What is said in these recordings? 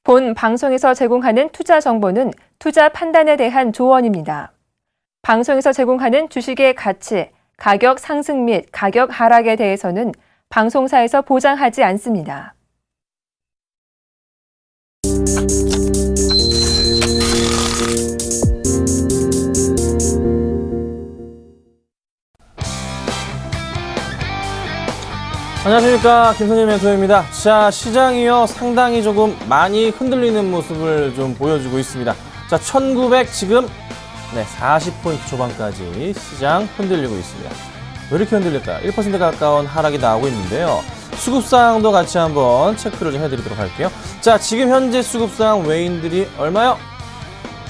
본 방송에서 제공하는 투자 정보는 투자 판단에 대한 조언입니다. 방송에서 제공하는 주식의 가치, 가격 상승 및 가격 하락에 대해서는 방송사에서 보장하지 않습니다. 안녕하십니까, 김선일 멘토입니다. 자, 시장이요 상당히 조금 많이 흔들리는 모습을 좀 보여주고 있습니다. 자, 1900 지금 40포인트 초반까지 시장 흔들리고 있습니다. 왜 이렇게 흔들릴까요? 1% 가까운 하락이 나오고 있는데요. 수급상도 같이 한번 체크를 좀 해드리도록 할게요. 자, 지금 현재 수급상 외인들이 얼마요?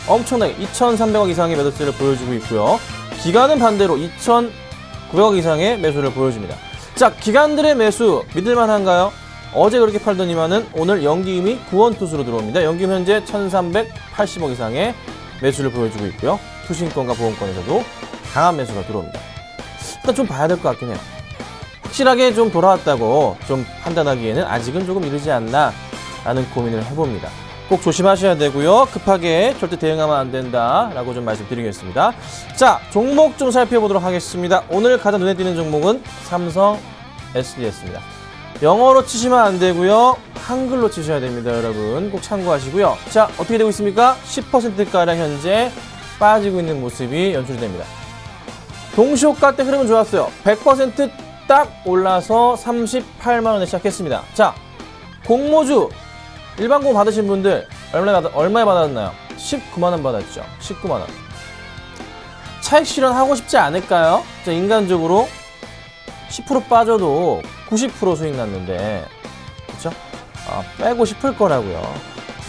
엄청나게 2,300억 이상의 매도세를 보여주고 있고요. 기관은 반대로 2,900억 이상의 매수를 보여줍니다. 자, 기관들의 매수 믿을만한가요? 어제 그렇게 팔더니만은 오늘 연기임이 구원투수로 들어옵니다. 연기임 현재 1,380억 이상의 매수를 보여주고 있고요. 투신권과 보험권에서도 강한 매수가 들어옵니다. 일단 좀 봐야 될 것 같긴 해요. 확실하게 좀 돌아왔다고 좀 판단하기에는 아직은 조금 이르지 않나 라는 고민을 해봅니다. 꼭 조심하셔야 되고요. 급하게 절대 대응하면 안 된다라고 좀 말씀드리겠습니다. 자, 종목 좀 살펴보도록 하겠습니다. 오늘 가장 눈에 띄는 종목은 삼성 SDS입니다. 영어로 치시면 안 되고요. 한글로 치셔야 됩니다. 여러분 꼭 참고하시고요. 자, 어떻게 되고 있습니까? 10%가량 현재 빠지고 있는 모습이 연출됩니다. 동시호가 때 흐름은 좋았어요. 100% 딱 올라서 38만원에 시작했습니다. 자, 공모주 일반 공모 받으신 분들 얼마에 받았나요? 19만원 받았죠. 19만원. 차익 실현하고 싶지 않을까요? 인간적으로 10% 빠져도 90% 수익 났는데, 그렇죠? 빼고 싶을 거라고요.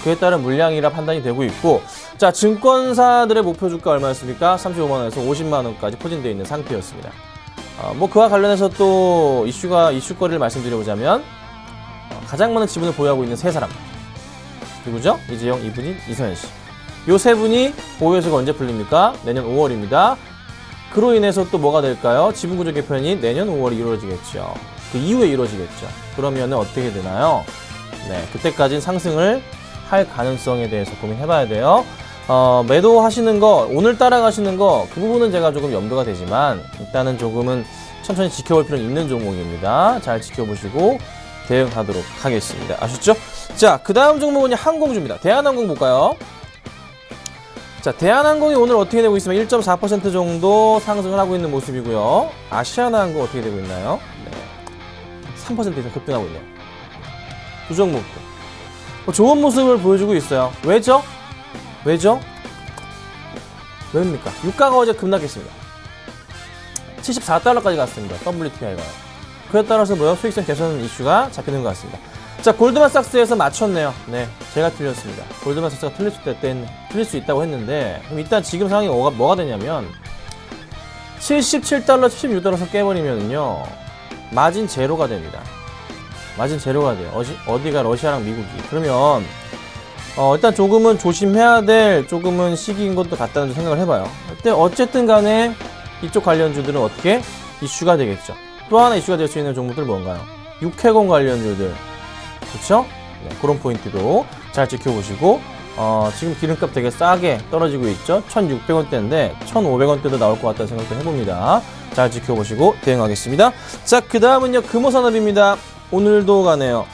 그에 따른 물량이라 판단이 되고 있고, 자, 증권사들의 목표 주가 얼마였습니까? 35만원에서 50만원까지 포진되어 있는 상태였습니다. 뭐 그와 관련해서 또 이슈거리를 말씀드려보자면, 가장 많은 지분을 보유하고 있는 세 사람. 누구죠? 이재용, 이분인, 이서연 씨. 요 세 분이 보유해서가 언제 풀립니까? 내년 5월입니다. 그로 인해서 또 뭐가 될까요? 지분구조 개편이 내년 5월이 이루어지겠죠. 그 이후에 이루어지겠죠. 그러면 어떻게 되나요? 네, 그때까지는 상승을 할 가능성에 대해서 고민해봐야 돼요. 매도하시는 거, 오늘 따라가시는 거, 그 부분은 제가 조금 염두가 되지만 일단은 조금은 천천히 지켜볼 필요는 있는 종목입니다. 잘 지켜보시고 대응하도록 하겠습니다. 아셨죠? 자, 그 다음 종목은 항공주입니다. 대한항공 볼까요? 자, 대한항공이 오늘 어떻게 되고 있으면 1.4% 정도 상승을 하고 있는 모습이고요. 아시아나항공 어떻게 되고 있나요? 네, 3% 이상 급등하고 있네요. 두 종목도 좋은 모습을 보여주고 있어요. 왜죠? 왜입니까? 유가가 어제 급락했습니다. 74달러까지 갔습니다. WTI가. 그에 따라서 수익성 개선 이슈가 잡히는 것 같습니다. 자, 골드만삭스에서 맞췄네요. 네, 제가 틀렸습니다. 골드만삭스가 틀릴 수 있다고 했는데, 그럼 일단 지금 상황이 뭐가 되냐면 77달러, 76달러에서 깨버리면요 마진 제로가 됩니다. 마진 제로가 돼요. 어디가 러시아랑 미국이. 그러면 일단 조금은 조심해야 될 조금은 시기인 것도 같다는 생각을 해봐요. 근데 어쨌든 간에 이쪽 관련주들은 어떻게 이슈가 되겠죠. 또 하나 이슈가 될 수 있는 종목들 뭔가요? 육해공 관련주들, 그렇죠? 네, 그런 포인트도 잘 지켜보시고, 지금 기름값 되게 싸게 떨어지고 있죠? 1,600원대인데 1,500원대도 나올 것 같다는 생각도 해봅니다. 잘 지켜보시고 대응하겠습니다. 자, 그 다음은요, 금호산업입니다. 오늘도 가네요.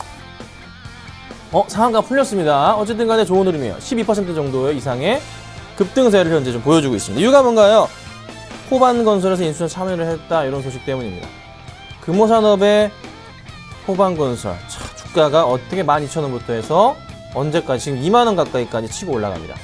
상한가 풀렸습니다. 어쨌든 간에 좋은 흐름이에요. 12% 정도 이상의 급등세를 현재 좀 보여주고 있습니다. 이유가 뭔가요? 호반건설에서 인수에 참여를 했다, 이런 소식 때문입니다. 금호산업의 호반건설, 주가가 어떻게 12,000원부터 해서 언제까지, 지금 2만원 가까이까지 치고 올라갑니다.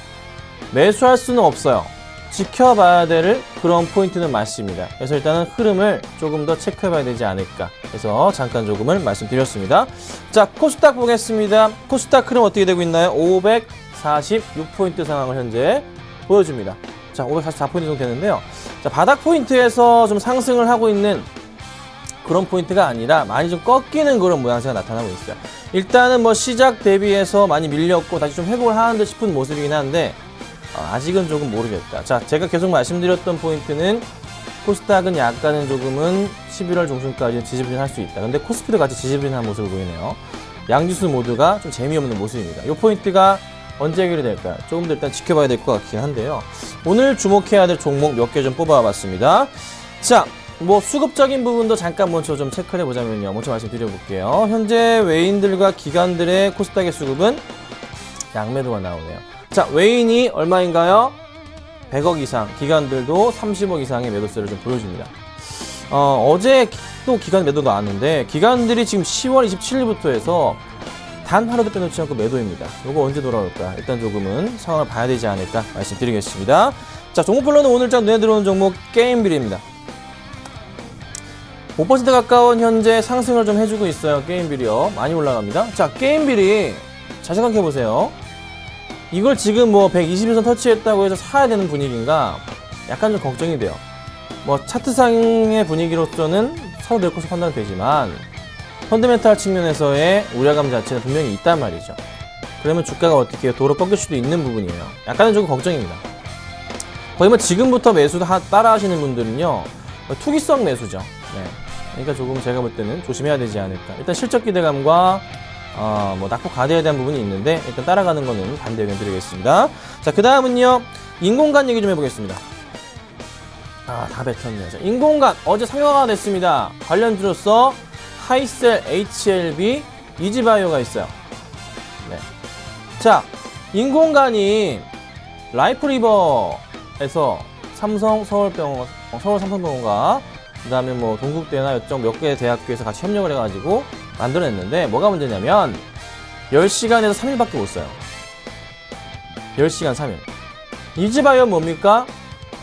매수할 수는 없어요. 지켜봐야 될 그런 포인트는 맞습니다. 그래서 일단은 흐름을 조금 더 체크해봐야 되지 않을까 해서 잠깐 조금을 말씀드렸습니다. 자, 코스닥 보겠습니다. 코스닥 흐름 어떻게 되고 있나요? 546포인트 상황을 현재 보여줍니다. 자, 544포인트 정도 되는데요. 자, 바닥 포인트에서 좀 상승을 하고 있는 그런 포인트가 아니라 많이 좀 꺾이는 그런 모양새가 나타나고 있어요. 일단은 시작 대비해서 많이 밀렸고 다시 좀 회복을 하는 듯 싶은 모습이긴 한데 아직은 조금 모르겠다. 자, 제가 계속 말씀드렸던 포인트는 코스닥은 약간은 조금은 11월 중순까지 지지부진할 수 있다. 근데 코스피도 같이 지지부진한 모습을 보이네요. 양지수 모두가 좀 재미없는 모습입니다. 이 포인트가 언제 해결이 될까요? 조금 더 일단 지켜봐야 될 것 같긴 한데요. 오늘 주목해야 될 종목 몇 개 좀 뽑아봤습니다. 자, 뭐 수급적인 부분도 잠깐 먼저 좀 체크를 해보자면요. 먼저 말씀드려볼게요. 현재 외인들과 기관들의 코스닥의 수급은 양매도가 나오네요. 자, 외인이 얼마인가요? 100억 이상, 기관들도 30억 이상의 매도세를 좀 보여줍니다. 어제 또 기관 매도 나왔는데 기관들이 지금 10월 27일부터 해서 단 하루도 빼놓지 않고 매도입니다. 이거 언제 돌아올까? 일단 조금은 상황을 봐야 되지 않을까 말씀드리겠습니다. 자, 종목별로는 오늘 장 눈에 들어오는 종목 게임비리입니다. 5% 가까운 현재 상승을 좀 해주고 있어요. 게임비리요. 많이 올라갑니다. 자, 게임비리 잘 생각해보세요. 이걸 지금 뭐 120일선 터치했다고 해서 사야 되는 분위기인가? 약간 좀 걱정이 돼요. 뭐 차트상의 분위기로서는 사도 될 것으로 판단되지만 펀더멘탈 측면에서의 우려감 자체는 분명히 있단 말이죠. 그러면 주가가 어떻게 해요? 도로 꺾일 수도 있는 부분이에요. 약간은 조금 걱정입니다. 거의 뭐 지금부터 매수 따라 하시는 분들은요, 투기성 매수죠. 네. 그러니까 조금 제가 볼 때는 조심해야 되지 않을까. 일단 실적 기대감과 뭐 낙폭 과대에 대한 부분이 있는데 일단 따라가는 거는 반대 의견 드리겠습니다. 자, 그 다음은요, 인공관 얘기 좀 해보겠습니다. 다 뱉었네요. 자, 인공관 어제 상용화가 됐습니다. 관련주로서 하이셀, HLB, 이지바이오가 있어요. 네. 자, 인공관이 라이프리버에서 삼성 서울병원, 서울 삼성병원과 그 다음에 뭐 동국대나 이쪽 몇 개 대학교에서 같이 협력을 해가지고 만들어냈는데 뭐가 문제냐면 10시간에서 3일밖에 못 써요. 10시간 3일. 이지바이오는 뭡니까?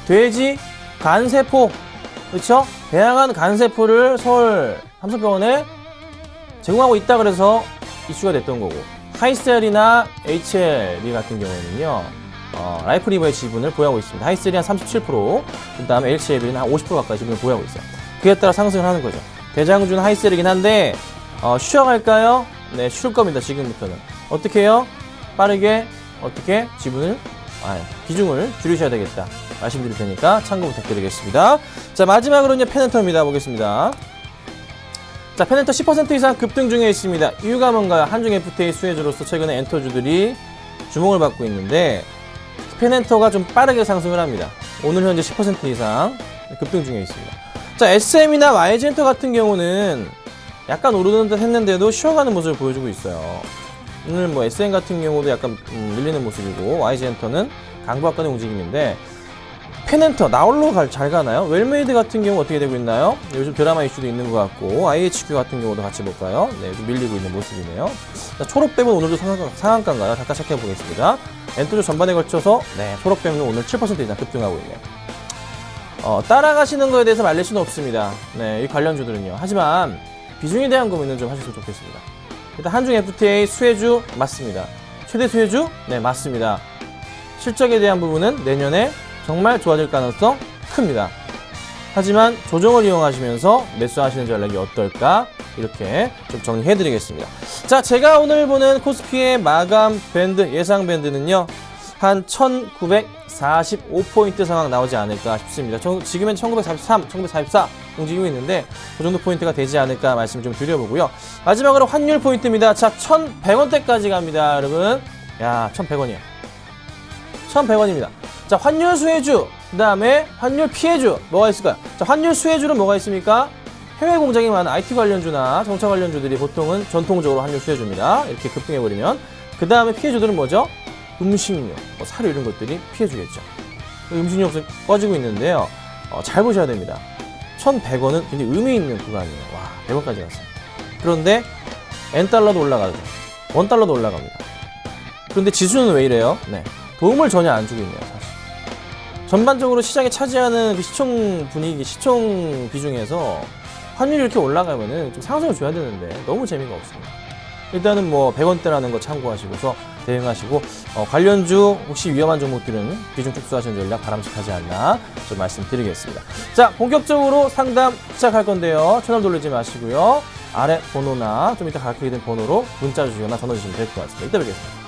돼지 간세포, 그렇죠? 다양한 간세포를 서울 삼성병원에 제공하고 있다 그래서 이슈가 됐던 거고, 하이셀이나 HLB 같은 경우에는요, 라이프리버의 지분을 보유하고 있습니다. 하이셀이 한 37%, 그 다음에 HLB는 한 50% 가까이 지분을 보유하고 있어요. 그에 따라 상승을 하는 거죠. 대장주는 하이셀이긴 한데 쉬어갈까요? 네, 쉴 겁니다. 지금부터는 어떻게 해요? 빠르게 어떻게 지분을 비중을 줄이셔야 되겠다 말씀드릴 테니까 참고 부탁드리겠습니다. 자, 마지막으로 이제 페넨터입니다. 보겠습니다. 자, 페넨터 10% 이상 급등 중에 있습니다. 이유가 뭔가요? 한중 FTA 수혜주로서 최근에 엔터주들이 주목을 받고 있는데 페넨터가 좀 빠르게 상승을 합니다. 오늘 현재 10% 이상 급등 중에 있습니다. 자, SM이나 YG엔터 같은 경우는 약간 오르는 듯 했는데도 쉬어가는 모습을 보여주고 있어요. 오늘 뭐 SM 같은 경우도 약간 밀리는 모습이고, YG엔터는 강보합권의 움직임인데, 페넨터 나홀로 잘 가나요? 웰메이드 같은 경우 어떻게 되고 있나요? 요즘 드라마 이슈도 있는 것 같고, IHQ 같은 경우도 같이 볼까요? 네, 좀 밀리고 있는 모습이네요. 자, 초록뱀은 오늘도 상한가인가요? 잠깐 체크해 보겠습니다. 엔터주 전반에 걸쳐서 초록뱀은 오늘 7% 이상 급등하고 있네요. 따라가시는 거에 대해서 말릴 수는 없습니다. 네, 이 관련주들은요. 하지만 비중에 대한 고민은 좀 하셨으면 좋겠습니다. 일단 한중 FTA 수혜주 맞습니다. 최대 수혜주? 네, 맞습니다. 실적에 대한 부분은 내년에 정말 좋아질 가능성 큽니다. 하지만 조정을 이용하시면서 매수하시는 전략이 어떨까? 이렇게 좀 정리해드리겠습니다. 자, 제가 오늘 보는 코스피의 마감 밴드, 예상 밴드는요, 한 1945포인트 상황 나오지 않을까 싶습니다. 지금은 1943, 1944 움직이고 있는데 그 정도 포인트가 되지 않을까 말씀 좀 드려보고요. 마지막으로 환율 포인트입니다. 자, 1,100원대까지 갑니다, 여러분. 야, 1,100원이요. 1,100원입니다. 자, 환율 수혜주, 그 다음에 환율 피해주 뭐가 있을까요? 자, 환율 수혜주는 뭐가 있습니까? 해외 공장이 많은 IT 관련주나 정차 관련주들이 보통은 전통적으로 환율 수혜주입니다. 이렇게 급등해버리면. 그 다음에 피해주들은 뭐죠? 음식료, 사료 이런 것들이 피해주겠죠. 음식료 없이 꺼지고 있는데요. 잘 보셔야 됩니다. 1,100원은 굉장히 의미 있는 구간이에요. 와, 100원까지 갔어요. 그런데 N달러도 올라가죠. 원달러도 올라갑니다. 그런데 지수는 왜 이래요? 네, 도움을 전혀 안 주고 있네요, 사실. 전반적으로 시장에 차지하는 그 시총 분위기, 시총 비중에서 환율이 이렇게 올라가면은 좀 상승을 줘야 되는데 너무 재미가 없습니다. 일단은 뭐 100원대라는 거 참고하시고서 대응하시고, 관련주 혹시 위험한 종목들은 비중 축소하시는 전략 바람직하지 않나 좀 말씀드리겠습니다. 자, 본격적으로 상담 시작할 건데요. 채널 돌리지 마시고요. 아래 번호나 좀 이따 가르치게 된 번호로 문자 주시거나 전화 주시면 될 것 같습니다. 이따 뵙겠습니다.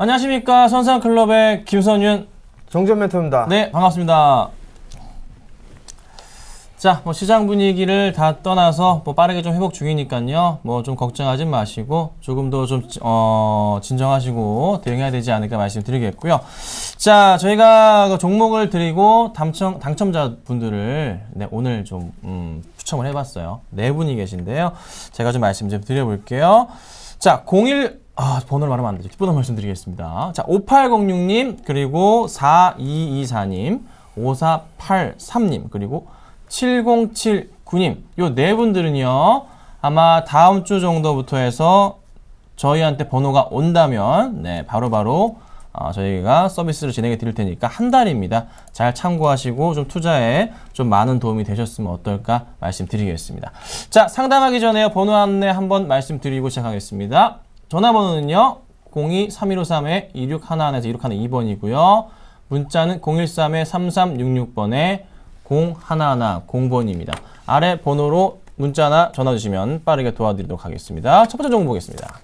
안녕하십니까. 선상클럽의 김선윤. 정전 멘토입니다. 네, 반갑습니다. 자, 시장 분위기를 다 떠나서 빠르게 좀 회복 중이니까요. 좀 걱정하지 마시고 조금 더 좀 진정하시고 대응해야 되지 않을까 말씀드리겠고요. 자, 저희가 그 종목을 드리고 당첨자분들을 오늘 좀 추첨을 해봤어요. 네 분이 계신데요. 제가 좀 말씀 좀 드려볼게요. 자, 번호를 말하면 안 되죠. 뒷번호 말씀드리겠습니다. 자, 5806님, 그리고 4224님, 5483님, 그리고 7079님. 요 네 분들은요, 아마 다음 주 정도부터 해서 저희한테 번호가 온다면, 바로바로 저희가 서비스를 진행해 드릴 테니까 한 달입니다. 잘 참고하시고 좀 투자에 좀 많은 도움이 되셨으면 어떨까 말씀드리겠습니다. 자, 상담하기 전에 번호 안내 한번 말씀드리고 시작하겠습니다. 전화번호는요, 02-3153-2611에서 2612번이고요. 문자는 013-3366번에 0110번입니다. 아래 번호로 문자나 전화 주시면 빠르게 도와드리도록 하겠습니다. 첫 번째 종목 보겠습니다.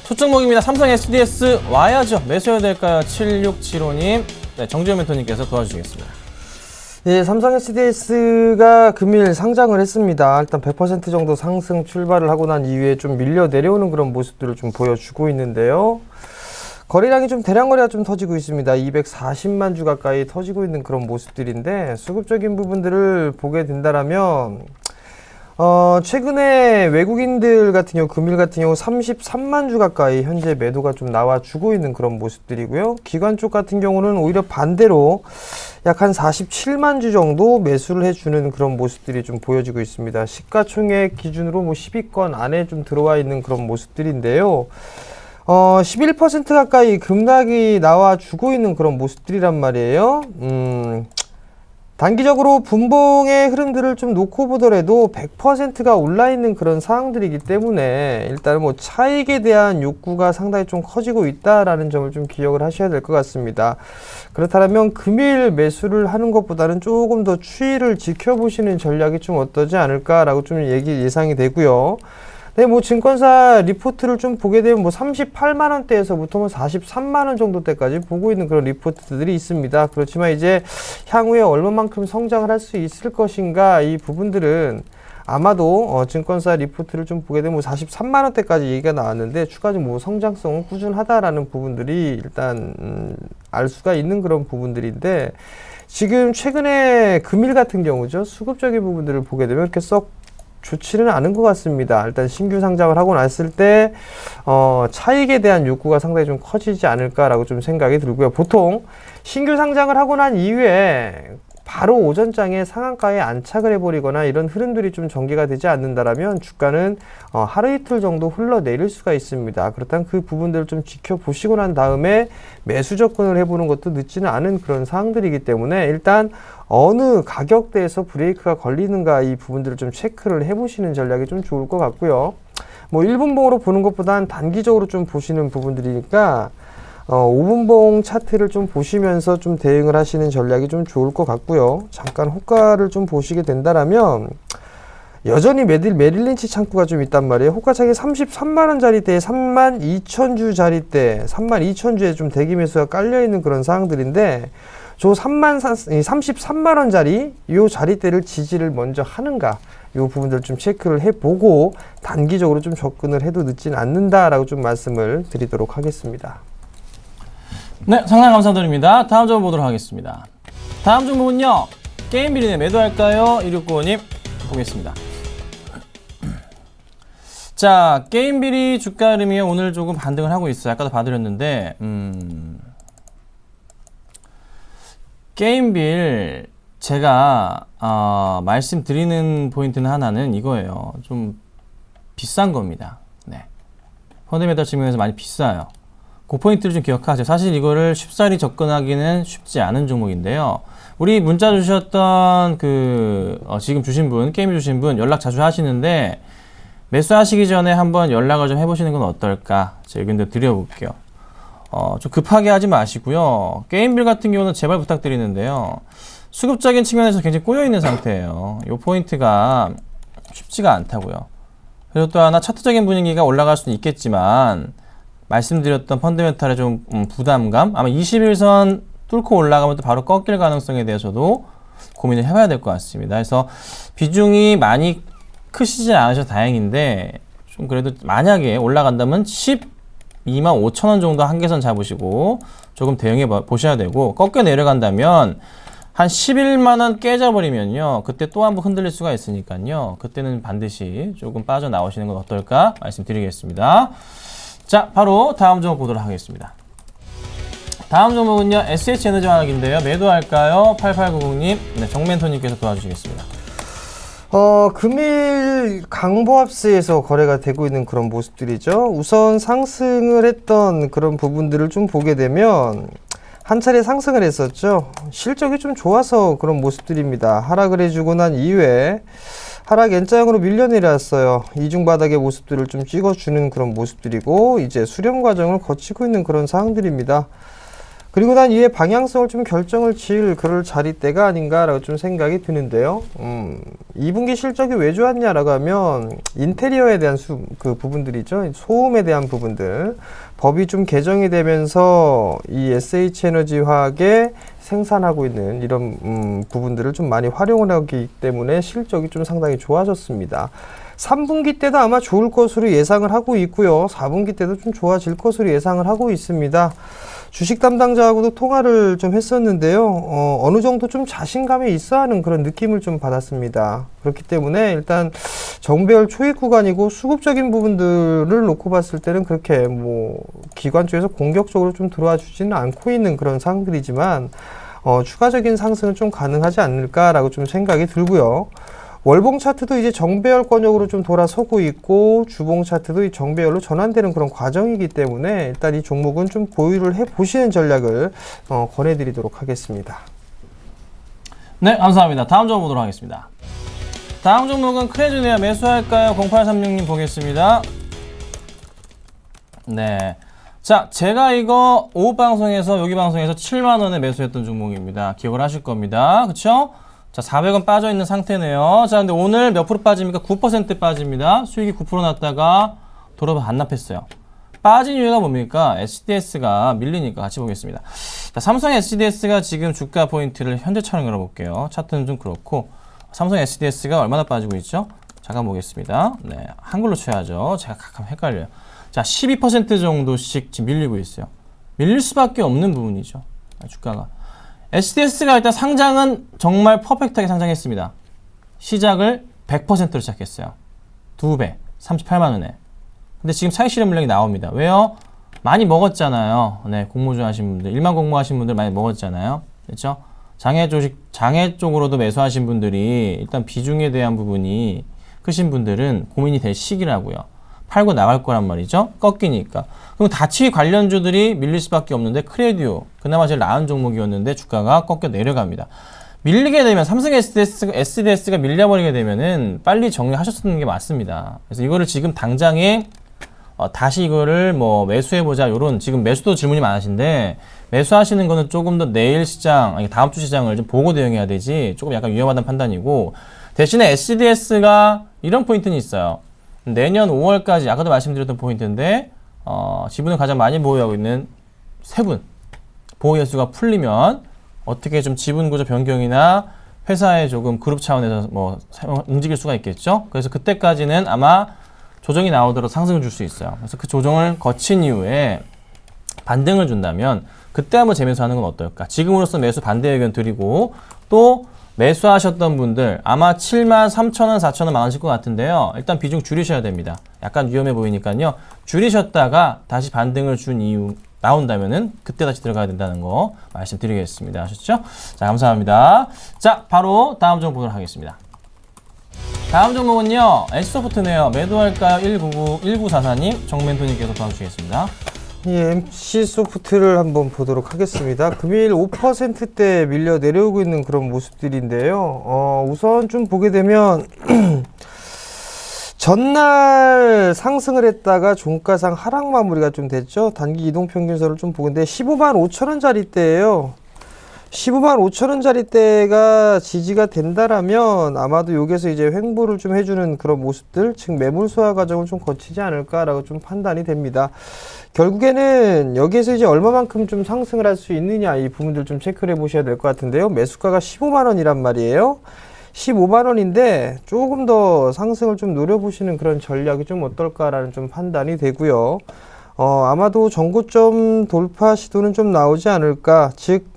첫 종목입니다. 삼성 SDS 와야죠. 매수해야 될까요? 7675님. 네, 정지현 멘토님께서 도와주시겠습니다. 예, 삼성 SDS가 금일 상장을 했습니다. 일단 100% 정도 상승 출발을 하고 난 이후에 좀 밀려 내려오는 그런 모습들을 좀 보여주고 있는데요. 거래량이 좀 대량 거래가 좀 터지고 있습니다. 240만 주 가까이 터지고 있는 그런 모습들인데, 수급적인 부분들을 보게 된다라면 최근에 외국인들 같은 경우, 금일 같은 경우 33만 주 가까이 현재 매도가 좀 나와주고 있는 그런 모습들이고요. 기관 쪽 같은 경우는 오히려 반대로 약 한 47만 주 정도 매수를 해주는 그런 모습들이 좀 보여지고 있습니다. 시가총액 기준으로 10위권 안에 좀 들어와 있는 그런 모습들인데요. 11% 가까이 급락이 나와주고 있는 그런 모습들이란 말이에요. 단기적으로 분봉의 흐름들을 좀 놓고 보더라도 100%가 올라있는 그런 상황들이기 때문에 일단은 차익에 대한 욕구가 상당히 좀 커지고 있다라는 점을 좀 기억을 하셔야 될 것 같습니다. 그렇다면 금일 매수를 하는 것보다는 조금 더 추이를 지켜보시는 전략이 좀 어떠지 않을까라고 좀 예상이 되고요. 네, 증권사 리포트를 좀 보게 되면 38만원대에서부터 43만원 정도대까지 보고 있는 그런 리포트들이 있습니다. 그렇지만 이제 향후에 얼마만큼 성장을 할 수 있을 것인가, 이 부분들은 아마도 증권사 리포트를 좀 보게 되면 43만원대까지 얘기가 나왔는데, 추가적으로 성장성은 꾸준하다라는 부분들이 일단 알 수가 있는 그런 부분들인데, 지금 최근에 금일 같은 경우죠, 수급적인 부분들을 보게 되면 이렇게 썩 좋지는 않은 것 같습니다. 일단 신규 상장을 하고 났을 때 차익에 대한 욕구가 상당히 좀 커지지 않을까라고 좀 생각이 들고요. 보통 신규 상장을 하고 난 이후에 바로 오전장에 상한가에 안착을 해버리거나 이런 흐름들이 좀 전개가 되지 않는다라면 주가는 하루 이틀 정도 흘러내릴 수가 있습니다. 그렇다면 그 부분들을 좀 지켜보시고 난 다음에 매수 접근을 해보는 것도 늦지는 않은 그런 상황들이기 때문에, 일단 어느 가격대에서 브레이크가 걸리는가, 이 부분들을 좀 체크를 해보시는 전략이 좀 좋을 것 같고요. 1분봉으로 보는 것보다는 단기적으로 좀 보시는 부분들이니까 5분봉 차트를 좀 보시면서 좀 대응을 하시는 전략이 좀 좋을 것 같고요. 잠깐 호가를 좀 보시게 된다라면 여전히 메릴린치 창구가 좀 있단 말이에요. 호가창이 33만원짜리대에 32,000주 자리대, 32,000주에 좀 대기 매수가 깔려있는 그런 상황들인데, 저 33만원짜리 요 자리대를 지지를 먼저 하는가, 요 부분들 좀 체크를 해보고 단기적으로 좀 접근을 해도 늦진 않는다라고 좀 말씀을 드리도록 하겠습니다. 네, 상당히 감사드립니다. 다음 종목 보도록 하겠습니다. 다음 종목은요, 게임 비리네 매도할까요? 1695님 보겠습니다. 자, 게임 비리 주가 흐름이 오늘 조금 반등을 하고 있어요. 아까도 봐드렸는데, 게임 빌 제가 말씀드리는 포인트는 하나는 이거예요. 좀 비싼 겁니다. 네, 펀더멘털 측면에서 많이 비싸요. 그 포인트를 좀 기억하세요. 사실 이거를 쉽사리 접근하기는 쉽지 않은 종목인데요. 우리 문자 주셨던 지금 주신 분, 게임 주신 분 연락 자주 하시는데, 매수하시기 전에 한번 연락을 좀 해보시는 건 어떨까? 제가 의견도 드려볼게요. 좀 급하게 하지 마시고요. 게임빌 같은 경우는 제발 부탁드리는데요. 수급적인 측면에서 굉장히 꼬여있는 상태예요. 이 포인트가 쉽지가 않다고요. 그리고 또 하나 차트적인 분위기가 올라갈 수는 있겠지만 말씀드렸던 펀더멘탈의 좀 부담감, 아마 21선 뚫고 올라가면 또 바로 꺾일 가능성에 대해서도 고민을 해봐야 될 것 같습니다. 그래서 비중이 많이 크시지 않으셔서 다행인데 좀 그래도 만약에 올라간다면 12만 5천 원 정도 한계선 잡으시고 조금 대응해 보셔야 되고, 꺾여 내려간다면 한 11만 원 깨져버리면요, 그때 또 한 번 흔들릴 수가 있으니까요, 그때는 반드시 조금 빠져나오시는 건 어떨까 말씀드리겠습니다. 자, 바로 다음 종목 보도록 하겠습니다. 다음 종목은요, SH에너지화학인데요. 매도할까요? 8890님, 네, 정멘토님께서 도와주시겠습니다. 금일 강보합스에서 거래가 되고 있는 그런 모습들이죠. 우선 상승을 했던 그런 부분들을 좀 보게 되면 한 차례 상승을 했었죠. 실적이 좀 좋아서 그런 모습들입니다. 하락을 해주고 난 이후에 하락 N자형으로 밀려 내려왔어요. 이중 바닥의 모습들을 좀 찍어주는 그런 모습들이고, 이제 수렴 과정을 거치고 있는 그런 상황들입니다. 그리고 난 이에 방향성을 좀 결정을 지을 그럴 자리대가 아닌가라고 좀 생각이 드는데요. 2분기 실적이 왜 좋았냐라고 하면 인테리어에 대한 그 부분들이죠. 소음에 대한 부분들. 법이 좀 개정이 되면서 이 SH에너지화학에 생산하고 있는 이런 부분들을 좀 많이 활용을 하기 때문에 실적이 좀 상당히 좋아졌습니다. 3분기 때도 아마 좋을 것으로 예상을 하고 있고요. 4분기 때도 좀 좋아질 것으로 예상을 하고 있습니다. 주식 담당자하고도 통화를 좀 했었는데요. 어느 정도 좀 자신감이 있어 하는 그런 느낌을 좀 받았습니다. 그렇기 때문에 일단 정배열 초입 구간이고 수급적인 부분들을 놓고 봤을 때는 그렇게 뭐 기관 쪽에서 공격적으로 좀 들어와 주지는 않고 있는 그런 상황들이지만 추가적인 상승은 좀 가능하지 않을까라고 좀 생각이 들고요. 월봉 차트도 이제 정배열권역으로 좀 돌아서고 있고, 주봉 차트도 이 정배열로 전환되는 그런 과정이기 때문에 일단 이 종목은 좀 보유를 해 보시는 전략을 권해드리도록 하겠습니다. 네, 감사합니다. 다음 종목 보도록 하겠습니다. 다음 종목은 크레즈네요. 매수할까요? 0836님 보겠습니다. 네. 자, 제가 이거 오후 방송에서, 여기 방송에서 7만원에 매수했던 종목입니다. 기억을 하실 겁니다. 그쵸? 자, 400원 빠져있는 상태네요. 자, 근데 오늘 몇 프로 빠집니까? 9% 빠집니다. 수익이 9% 났다가 돌아봐 반납했어요. 빠진 이유가 뭡니까? SDS가 밀리니까 같이 보겠습니다. 자, 삼성 SDS가 지금 주가 포인트를 현재 차례 열어볼게요. 차트는 좀 그렇고, 삼성 SDS가 얼마나 빠지고 있죠? 잠깐 보겠습니다. 네, 한글로 쳐야죠. 제가 가끔 헷갈려요. 자, 12% 정도씩 지금 밀리고 있어요. 밀릴 수밖에 없는 부분이죠. 주가가. SDS가 일단 상장은 정말 퍼펙트하게 상장했습니다. 시작을 100%로 시작했어요. 2배, 38만원에. 근데 지금 차익 실현 물량이 나옵니다. 왜요? 많이 먹었잖아요. 네, 공모주 하신 분들, 일만 공모하신 분들 많이 먹었잖아요. 그렇죠? 장애 쪽으로도 매수하신 분들이 일단 비중에 대한 부분이 크신 분들은 고민이 될 시기라고요. 팔고 나갈 거란 말이죠. 꺾이니까. 그럼 다치 관련주들이 밀릴 수밖에 없는데, 크레디오 그나마 제일 나은 종목이었는데 주가가 꺾여 내려갑니다. 밀리게 되면 삼성 SDS가 밀려버리게 되면은 빨리 정리하셨는 게 맞습니다. 그래서 이거를 지금 당장에 다시 이거를 뭐 매수해보자, 요런 지금 매수도 질문이 많으신데, 매수하시는 거는 조금 더 내일 시장, 아니 다음 주 시장을 좀 보고 대응해야 되지, 조금 약간 위험하다는 판단이고, 대신에 SDS가 이런 포인트는 있어요. 내년 5월까지, 아까도 말씀드렸던 포인트인데, 지분을 가장 많이 보유하고 있는 세 분, 보유횟수가 풀리면 어떻게 좀 지분 구조 변경이나 회사의 조금 그룹 차원에서 뭐 움직일 수가 있겠죠. 그래서 그때까지는 아마 조정이 나오도록 상승을 줄 수 있어요. 그래서 그 조정을 거친 이후에 반등을 준다면 그때 한번 재매수하는 건 어떨까. 지금으로서 매수 반대 의견 드리고, 또 매수하셨던 분들 아마 73,000원, 4,000원 많으실 것 같은데요. 일단 비중 줄이셔야 됩니다. 약간 위험해 보이니까요. 줄이셨다가 다시 반등을 준 이후 나온다면은 그때 다시 들어가야 된다는 거 말씀드리겠습니다. 아셨죠? 자, 감사합니다. 자, 바로 다음 종목 보도록 하겠습니다. 다음 종목은요, H소프트네요. 매도할까요? 1944님, 정멘토님께서 도와주시겠습니다. MC소프트를 한번 보도록 하겠습니다. 금일 5%대 밀려 내려오고 있는 그런 모습들인데요. 우선 좀 보게 되면 전날 상승을 했다가 종가상 하락 마무리가 좀 됐죠. 단기 이동평균선을 좀 보는데 15만 5천 원짜리대예요. 15만 5천 원짜리대가 지지가 된다라면 아마도 여기서 이제 횡보를 좀 해주는 그런 모습들, 즉 매물 소화 과정을 좀 거치지 않을까라고 좀 판단이 됩니다. 결국에는 여기에서 이제 얼마만큼 좀 상승을 할 수 있느냐, 이 부분들 좀 체크를 해보셔야 될 것 같은데요. 매수가가 15만 원이란 말이에요. 15만 원인데 조금 더 상승을 좀 노려보시는 그런 전략이 좀 어떨까라는 좀 판단이 되고요. 아마도 전고점 돌파 시도는 좀 나오지 않을까. 즉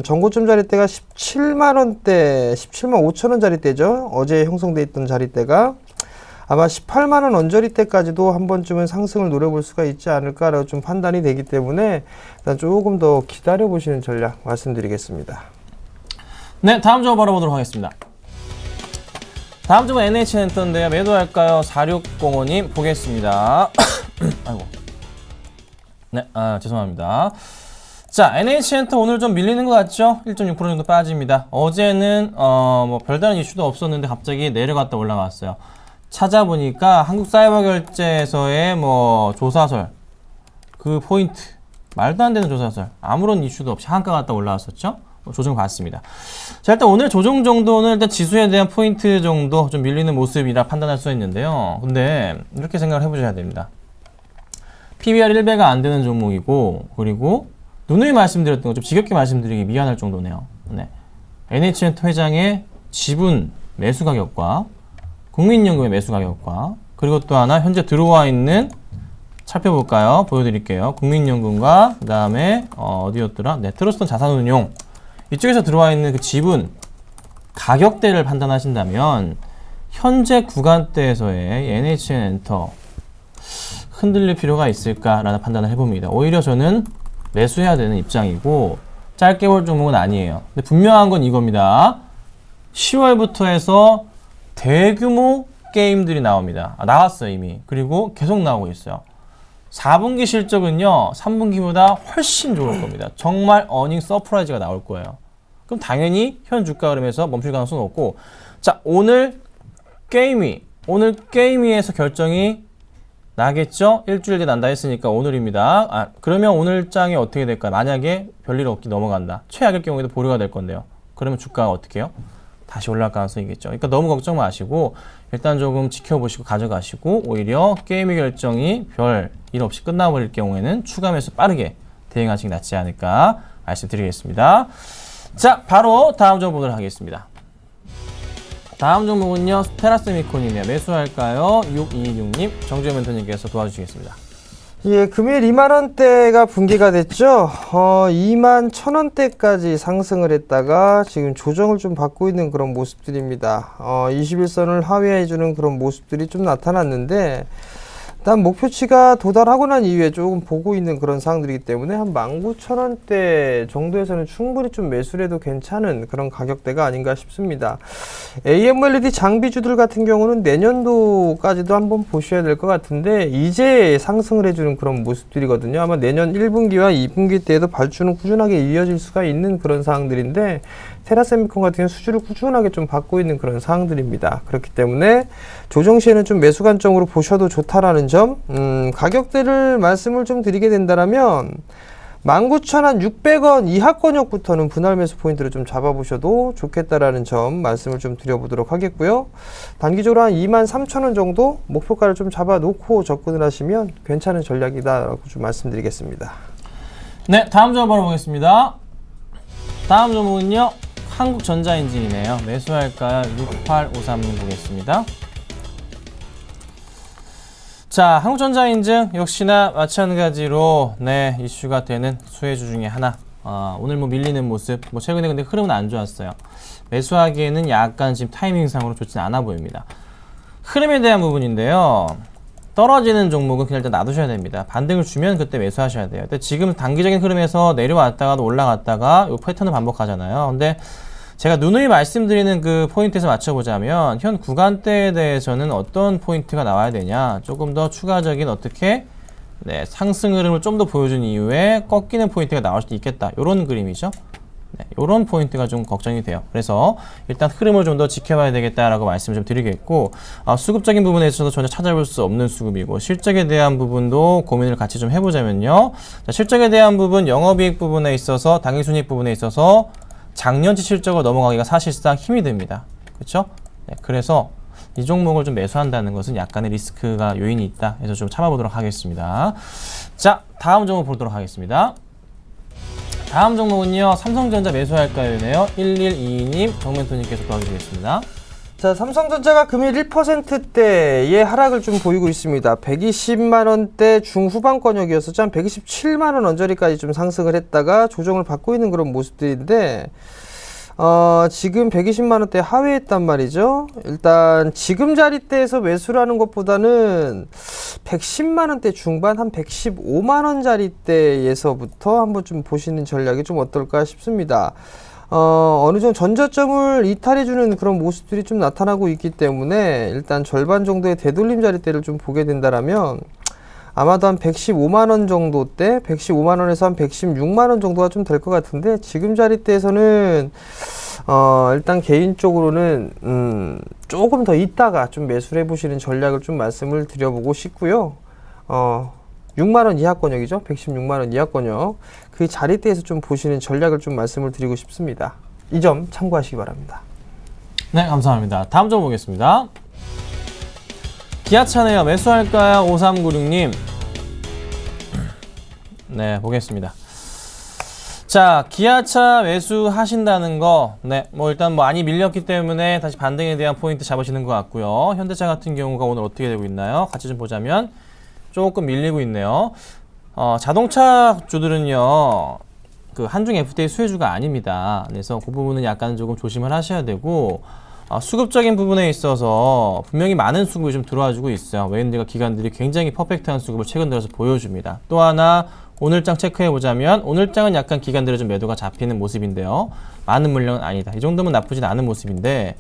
전고점 자리대가 17만 원대, 17만 5천 원 자리대죠. 어제 형성돼 있던 자리대가 아마 18만 원 언저리대까지도 한 번쯤은 상승을 노려볼 수가 있지 않을까라고 좀 판단이 되기 때문에 일단 조금 더 기다려 보시는 전략 말씀드리겠습니다. 네, 다음 주 바로 보도록 하겠습니다. 다음 주는 NH엔터인데요. 매도할까요? 4605님 보겠습니다. 아이고. 네, 죄송합니다. 자, NH엔터 오늘 좀 밀리는 것 같죠? 1.6% 정도 빠집니다. 어제는 뭐 별다른 이슈도 없었는데 갑자기 내려갔다 올라갔어요. 찾아보니까 한국사이버결제에서의 뭐 조사설, 그 포인트, 말도 안 되는 조사설, 아무런 이슈도 없이 한가 갔다 올라왔었죠? 조정 봤습니다. 자, 일단 오늘 조정 정도는 일단 지수에 대한 포인트 정도 좀 밀리는 모습이라 판단할 수 있는데요. 근데 이렇게 생각을 해보셔야 됩니다. PBR 1배가 안 되는 종목이고, 그리고 누누이 말씀드렸던 거 좀 지겹게 말씀드리기 미안할 정도네요. 네. NH엔터 회장의 지분 매수 가격과 국민연금의 매수 가격과, 그리고 또 하나 현재 들어와 있는, 살펴볼까요? 보여드릴게요. 국민연금과 그 다음에 어디였더라? 네, 트러스트 자산운용, 이쪽에서 들어와 있는 그 지분 가격대를 판단하신다면 현재 구간대에서의 NH엔터 흔들릴 필요가 있을까라는 판단을 해봅니다. 오히려 저는 매수해야 되는 입장이고 짧게 볼 종목은 아니에요. 근데 분명한 건 이겁니다. 10월부터 해서 대규모 게임들이 나옵니다. 나왔어요 이미. 그리고 계속 나오고 있어요. 4분기 실적은요 3분기보다 훨씬 좋을 겁니다. 정말 어닝 서프라이즈가 나올 거예요. 그럼 당연히 현 주가 흐름에서 멈출 가능성은 없고, 자, 오늘 게임위에서 결정이 나겠죠? 일주일 뒤에 난다 했으니까 오늘입니다. 그러면 오늘 장이 어떻게 될까요? 만약에 별일 없기 넘어간다. 최악의 경우에도 보류가 될 건데요. 그러면 주가가 어떻게 해요? 다시 올라갈 가능성이 있겠죠. 그러니까 너무 걱정 마시고 일단 조금 지켜보시고 가져가시고, 오히려 게임의 결정이 별 일 없이 끝나버릴 경우에는 추가 매수 빠르게 대응하시기 낫지 않을까 말씀드리겠습니다. 자, 바로 다음 종목 보도록 하겠습니다. 다음 종목은요, 테라세미콘이네요. 매수할까요? 6226님, 정주현 멘토님께서 도와주시겠습니다. 예, 금일 2만 원대가 붕괴가 됐죠. 2만 1,000원대까지 상승을 했다가 지금 조정을 좀 받고 있는 그런 모습들입니다. 21선을 하회해주는 그런 모습들이 좀 나타났는데, 일단 목표치가 도달하고 난 이후에 조금 보고 있는 그런 상황들이기 때문에 한 19,000원대 정도에서는 충분히 좀 매수를 해도 괜찮은 그런 가격대가 아닌가 싶습니다. AMOLED 장비주들 같은 경우는 내년도까지도 한번 보셔야 될 것 같은데 이제 상승을 해주는 그런 모습들이거든요. 아마 내년 1분기와 2분기 때에도 발주는 꾸준하게 이어질 수가 있는 그런 상황들인데, 테라세미콘 같은 경우는 수주를 꾸준하게 좀 받고 있는 그런 상황들입니다. 그렇기 때문에 조정 시에는 좀 매수 관점으로 보셔도 좋다라는 점, 가격대를 말씀을 좀 드리게 된다면 19,600원 이하권역부터는 분할 매수 포인트를 좀 잡아보셔도 좋겠다라는 점 말씀을 좀 드려보도록 하겠고요. 단기적으로 한 23,000원 정도 목표가를 좀 잡아놓고 접근을 하시면 괜찮은 전략이다라고 좀 말씀드리겠습니다. 네, 다음 종목 바로 보겠습니다. 다음 종목은요, 한국전자엔진이네요. 매수할까요? 6853님 보겠습니다. 자, 한국전자엔진 역시나 마찬가지로 네, 이슈가 되는 수혜주 중에 하나. 오늘 뭐 밀리는 모습, 뭐 최근에 근데 흐름은 안 좋았어요. 매수하기에는 약간 지금 타이밍상으로 좋지는 않아 보입니다. 흐름에 대한 부분인데요. 떨어지는 종목은 그냥 일단 놔두셔야 됩니다. 반등을 주면 그때 매수하셔야 돼요. 근데 지금 단기적인 흐름에서 내려왔다가도 올라갔다가 이 패턴을 반복하잖아요. 근데 제가 누누이 말씀드리는 그 포인트에서 맞춰보자면 현 구간대에 대해서는 어떤 포인트가 나와야 되냐, 조금 더 추가적인 어떻게 상승 흐름을 좀 더 보여준 이후에 꺾이는 포인트가 나올 수도 있겠다, 이런 그림이죠. 이런 포인트가 좀 걱정이 돼요. 그래서 일단 흐름을 좀 더 지켜봐야 되겠다라고 말씀을 좀 드리겠고, 수급적인 부분에 있어서도 전혀 찾아볼 수 없는 수급이고, 실적에 대한 부분도 고민을 같이 좀 해보자면요. 자, 실적에 대한 부분, 영업이익 부분에 있어서, 당기순이익 부분에 있어서 작년치 실적을 넘어가기가 사실상 힘이 듭니다. 그렇죠? 네, 그래서 이 종목을 좀 매수한다는 것은 약간의 리스크가 요인이 있다 해서 좀 참아보도록 하겠습니다. 자, 다음 종목 보도록 하겠습니다. 다음 종목은요, 삼성전자 매수할까요?네요. 1122님, 정멘토님께서 도와주시겠습니다. 자, 삼성전자가 금일 1%대의 하락을 좀 보이고 있습니다. 120만 원대 중후반권역이었었죠. 한 127만 원 언저리까지 좀 상승을 했다가 조정을 받고 있는 그런 모습들인데, 지금 120만 원대 하회했단 말이죠. 일단 지금 자리대에서 매수를 하는 것보다는 110만 원대 중반, 한 115만 원 자리대에서부터 한번 좀 보시는 전략이 좀 어떨까 싶습니다. 어느 정도 전저점을 이탈해주는 그런 모습들이 좀 나타나고 있기 때문에 일단 절반 정도의 되돌림 자리대를 좀 보게 된다라면 아마도 한 115만 원 정도대, 115만 원에서 한 116만 원 정도가 좀 될 것 같은데 지금 자리대에서는 일단 개인적으로는 조금 더 있다가 좀 매수를 해보시는 전략을 좀 말씀을 드려보고 싶고요. 6만 원 이하권역이죠. 116만 원 이하권역. 그 자리대에서 좀 보시는 전략을 좀 말씀을 드리고 싶습니다. 이 점 참고하시기 바랍니다. 네, 감사합니다. 다음 점 보겠습니다. 기아차네요. 매수할까요? 5396님. 네, 보겠습니다. 자, 기아차 매수하신다는 거, 네, 뭐 일단 많이 밀렸기 때문에 다시 반등에 대한 포인트 잡으시는 것 같고요. 현대차 같은 경우가 오늘 어떻게 되고 있나요? 같이 좀 보자면 조금 밀리고 있네요. 자동차 주들은요, 그 한중 FTA 수혜주가 아닙니다. 그래서 그 부분은 약간 조금 조심을 하셔야 되고, 수급적인 부분에 있어서 분명히 많은 수급이 좀 들어와주고 있어요. 외인들과 기관들이 굉장히 퍼펙트한 수급을 최근 들어서 보여줍니다. 또 하나 오늘장 체크해 보자면 오늘장은 약간 기관들의 좀 매도가 잡히는 모습인데요. 많은 물량은 아니다. 이 정도면 나쁘진 않은 모습인데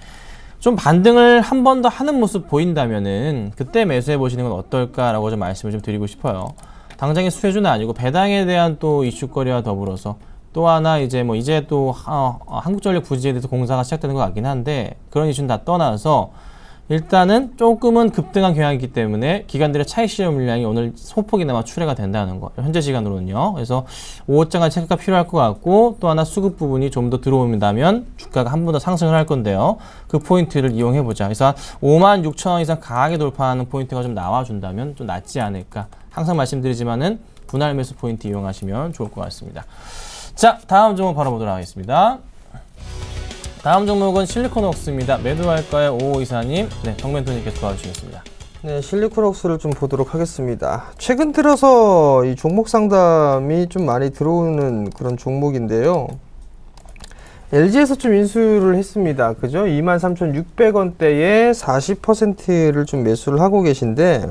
좀 반등을 한 번 더 하는 모습 보인다면은 그때 매수해 보시는 건 어떨까라고 좀 말씀을 좀 드리고 싶어요. 당장의 수혜주는 아니고 배당에 대한 또 이슈거리와 더불어서 또 하나 이제 또 한국전력 부지에 대해서 공사가 시작되는 것 같긴 한데 그런 이슈는 다 떠나서 일단은 조금은 급등한 경향이기 때문에 기관들의 차익 실현 물량이 오늘 소폭이나마 출회가 된다는 거. 현재 시간으로는요. 그래서 5호장간 체크가 필요할 것 같고 또 하나 수급 부분이 좀 더 들어온다면 주가가 한 번 더 상승을 할 건데요. 그 포인트를 이용해 보자. 그래서 한 56,000원 이상 강하게 돌파하는 포인트가 좀 나와준다면 좀 낫지 않을까. 항상 말씀드리지만은 분할 매수 포인트 이용하시면 좋을 것 같습니다. 자, 다음 종목 바로 보도록 하겠습니다. 다음 종목은 실리콘웍스입니다. 매도할까요? 5524님. 네, 정멘토님께서 도와주시겠습니다. 네, 실리콘웍스를 좀 보도록 하겠습니다. 최근 들어서 이 종목 상담이 좀 많이 들어오는 그런 종목인데요. LG에서 좀 인수를 했습니다. 그죠? 23,600원대에 40%를 좀 매수를 하고 계신데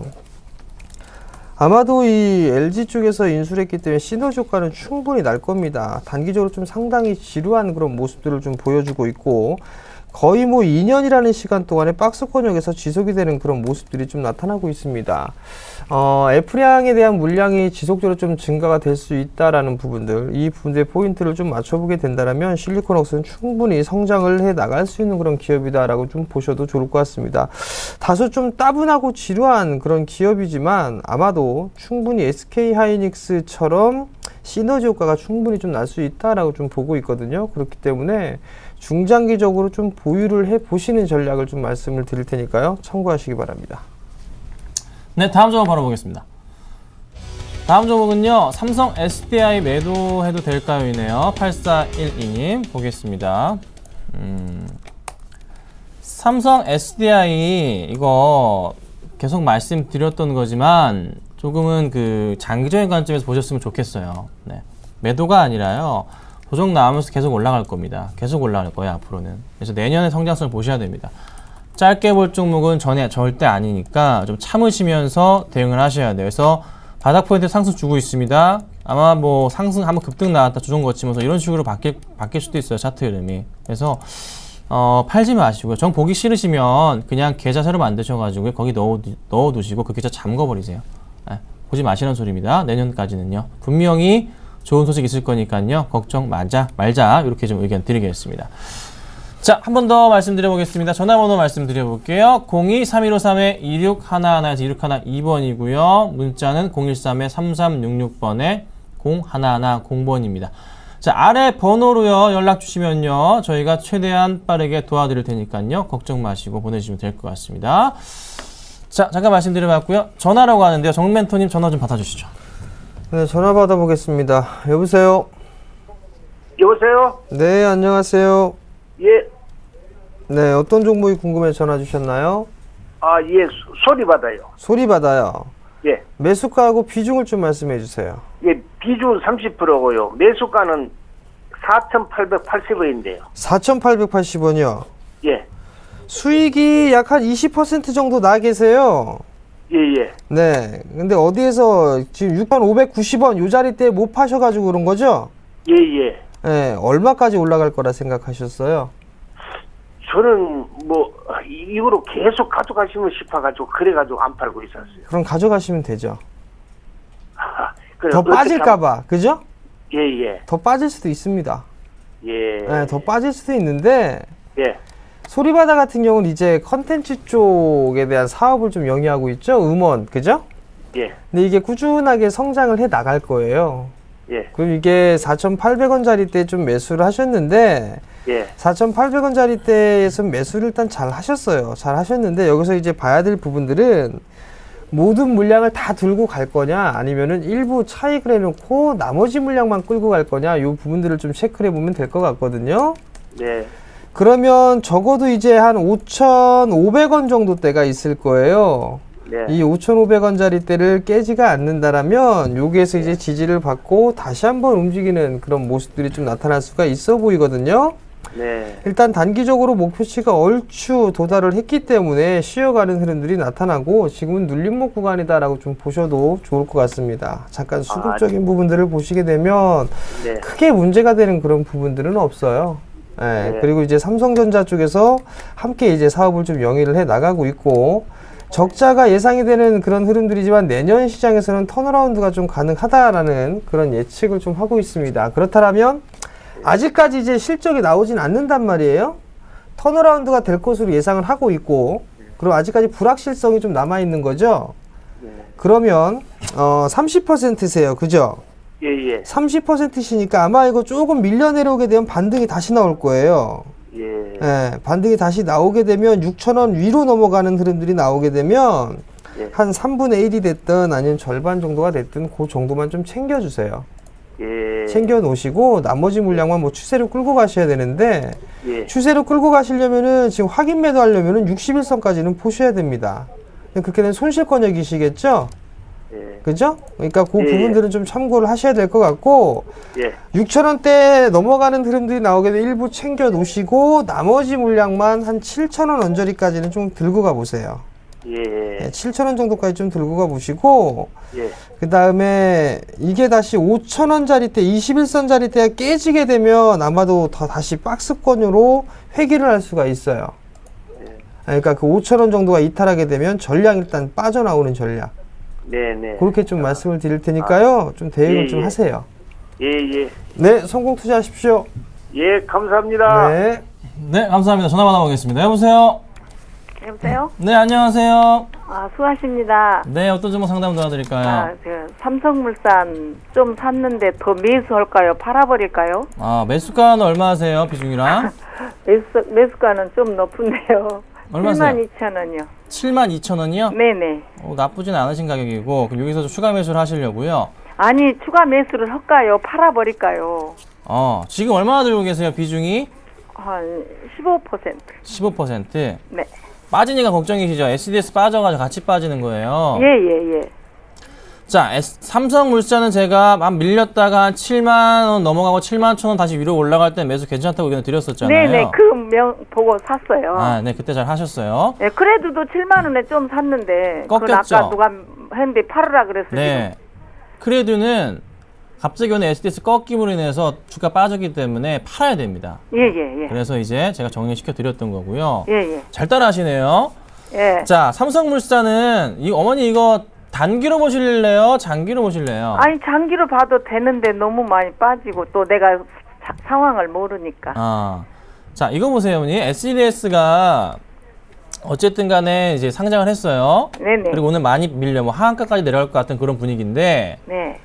아마도 이 LG 쪽에서 인수를 했기 때문에 시너지 효과는 충분히 날 겁니다. 단기적으로 좀 상당히 지루한 그런 모습들을 좀 보여주고 있고 거의 2년이라는 시간 동안에 박스권역에서 지속이 되는 그런 모습들이 좀 나타나고 있습니다. 애플향에 대한 물량이 지속적으로 좀 증가가 될 수 있다라는 부분들, 이 부분의 포인트를 좀 맞춰보게 된다면 실리콘웍스는 충분히 성장을 해 나갈 수 있는 그런 기업이다라고 좀 보셔도 좋을 것 같습니다. 다소 좀 따분하고 지루한 그런 기업이지만 아마도 충분히 SK하이닉스처럼 시너지 효과가 충분히 좀 날 수 있다라고 좀 보고 있거든요. 그렇기 때문에 중장기적으로 좀 보유를 해 보시는 전략을 좀 말씀을 드릴 테니까요. 참고하시기 바랍니다. 네, 다음 종목 바로 보겠습니다. 다음 종목은요, 삼성 SDI 매도해도 될까요? 이네요. 8412님 보겠습니다. 삼성 SDI 이거 계속 말씀드렸던 거지만 조금은 그 장기적인 관점에서 보셨으면 좋겠어요. 네. 매도가 아니라요. 조정 나오면서 계속 올라갈 겁니다. 계속 올라갈 거예요, 앞으로는. 그래서 내년의 성장성을 보셔야 됩니다. 짧게 볼 종목은 절대 아니니까 좀 참으시면서 대응을 하셔야 돼요. 그래서 바닥 포인트 상승 주고 있습니다. 아마 상승 한번 급등 나왔다 조정 거치면서 이런 식으로 바뀔 수도 있어요, 차트 흐름이. 그래서 팔지 마시고요. 정 보기 싫으시면 그냥 계좌 새로 만드셔가지고 거기 넣어두시고 그 계좌 잠궈버리세요. 네, 보지 마시는 소리입니다. 내년까지는요. 분명히 좋은 소식 있을 거니까요. 걱정 말자 이렇게 좀 의견 드리겠습니다. 자, 한 번 더 말씀드려보겠습니다. 전화번호 말씀드려볼게요. 02-315-2611에서 2612번이고요. 문자는 013-3366번에 0110번입니다. 자, 아래 번호로요, 연락 주시면요, 저희가 최대한 빠르게 도와드릴 테니까요, 걱정 마시고 보내주시면 될 것 같습니다. 자, 잠깐 말씀드려봤고요. 전화라고 하는데요. 정멘토님 전화 좀 받아주시죠. 네, 전화 받아보겠습니다. 여보세요? 여보세요? 네, 안녕하세요. 예. 네, 어떤 종목이 궁금해서 전화 주셨나요? 아, 예. 소리 받아요. 소리 받아요. 예. 매수가하고 비중을 좀 말씀해 주세요. 예, 비중 30%고요. 매수가는 4,880원인데요. 4,880원이요. 예. 수익이 약 한 20% 정도 나 계세요. 예, 예. 네. 근데 어디에서 지금 6,590원 요 자리 때 못 파셔가지고 그런 거죠? 예, 예. 네. 얼마까지 올라갈 거라 생각하셨어요? 저는 뭐 이거로 계속 가져가시면 싶어가지고 그래가지고 안 팔고 있었어요. 그럼 가져가시면 되죠. 그래, 더 어떻게 빠질까봐. 그죠? 예, 예. 더 빠질 수도 있습니다. 예. 네, 더 빠질 수도 있는데 예. 소리바다 같은 경우는 이제 컨텐츠 쪽에 대한 사업을 좀 영위하고 있죠. 음원. 그죠? 예. 근데 이게 꾸준하게 성장을 해 나갈 거예요. 예. 그럼 이게 4,800원짜리 때 좀 매수를 하셨는데 예. 4,800원짜리 때에서 매수를 일단 잘 하셨어요. 잘 하셨는데 여기서 이제 봐야 될 부분들은 모든 물량을 다 들고 갈 거냐 아니면은 일부 차익을 해놓고 나머지 물량만 끌고 갈 거냐 이 부분들을 좀 체크를 해보면 될 것 같거든요. 네. 그러면 적어도 이제 한 5,500원 정도 대가 있을 거예요. 네. 이 5,500원짜리 대를 깨지가 않는다라면 여기에서 이제 지지를 받고 다시 한번 움직이는 그런 모습들이 좀 나타날 수가 있어 보이거든요. 네. 일단 단기적으로 목표치가 얼추 도달을 했기 때문에 쉬어가는 흐름들이 나타나고 지금은 눌림목 구간이다라고 좀 보셔도 좋을 것 같습니다. 잠깐 수급적인 부분들을 보시게 되면 네. 크게 문제가 되는 그런 부분들은 없어요. 예, 네. 그리고 이제 삼성전자 쪽에서 함께 이제 사업을 좀 영위를 해 나가고 있고 적자가 예상이 되는 그런 흐름들이지만 내년 시장에서는 턴어라운드가 좀 가능하다라는 그런 예측을 좀 하고 있습니다. 그렇다면 아직까지 이제 실적이 나오진 않는단 말이에요. 턴어라운드가 될 것으로 예상을 하고 있고 그리고 아직까지 불확실성이 좀 남아 있는 거죠. 그러면 30%세요. 그죠? 예, 예. 30%시니까 아마 이거 조금 밀려 내려오게 되면 반등이 다시 나올 거예요. 예. 예, 반등이 다시 나오게 되면 6,000원 위로 넘어가는 흐름들이 나오게 되면 예. 한 3분의 1이 됐든 아니면 절반 정도가 됐든 그 정도만 좀 챙겨주세요. 예. 챙겨 놓으시고 나머지 물량만 뭐 추세로 끌고 가셔야 되는데 예. 추세로 끌고 가시려면은 지금 확인 매도 하려면은 61선까지는 보셔야 됩니다. 그렇게 되면 손실권역이시겠죠? 예. 그죠? 그러니까 그 예. 부분들은 좀 참고를 하셔야 될 것 같고 예. 6,000원대 넘어가는 흐름들이 나오게 되면 일부 챙겨 놓으시고 나머지 물량만 한 7,000원 언저리까지는 좀 들고 가 보세요. 예. 7,000원 정도까지 좀 들고 가 보시고 예. 그 다음에 이게 다시 5,000원짜리 때 21선짜리 때가 깨지게 되면 아마도 다시 박스권으로 회귀를 할 수가 있어요. 그러니까 그 5,000원 정도가 이탈하게 되면 전량 일단 빠져나오는 전략. 네, 네. 그렇게 좀 말씀을 드릴 테니까요. 좀 대응을 예, 좀 예. 하세요. 예, 예. 네, 성공 투자하십시오. 예, 감사합니다. 네. 네, 감사합니다. 전화 받아보겠습니다. 여보세요? 여보세요? 네, 안녕하세요. 아, 수고하십니다. 네, 어떤 종목 상담 도와드릴까요? 삼성물산 좀 샀는데 더 매수할까요? 팔아버릴까요? 매수가는 얼마 하세요, 비중이랑? 매수가는 좀 높은데요. 얼마세요? 72,000원이요. 72,000원이요? 네네. 나쁘진 않으신 가격이고, 그럼 여기서 좀 추가 매수를 하시려고요. 아니, 추가 매수를 할까요? 팔아버릴까요? 지금 얼마나 들고 계세요, 비중이? 한 15%. 15%. 네. 빠지니까 걱정이시죠? SDS 빠져가지고 같이 빠지는 거예요. 예. 자, 삼성물산은 제가 막 밀렸다가 한 7만원 넘어가고 7만 1천원 다시 위로 올라갈 때 매수 괜찮다고 의견을 드렸었잖아요. 네네. 그 명 보고 샀어요. 네, 그때 잘 하셨어요. 네, 그래도 7만원에 좀 샀는데. 그건 꺾였죠? 아까 누가 했는데 팔으라 그랬어요. 네. 크레드는 갑자기 오는 SDS 꺾임으로 인해서 주가 빠졌기 때문에 팔아야 됩니다. 예. 그래서 이제 제가 정리시켜 드렸던 거고요. 예. 잘 따라 하시네요. 예. 자, 삼성물산은 어머니 이거 단기로 보실래요? 장기로 보실래요? 아니 장기로 봐도 되는데 너무 많이 빠지고 또 내가 상황을 모르니까. 자, 이거 보세요, 어머니. SEDS가 어쨌든 간에 이제 상장을 했어요. 네네. 그리고 오늘 많이 밀려 하한가까지 내려갈 것 같은 그런 분위기인데 네.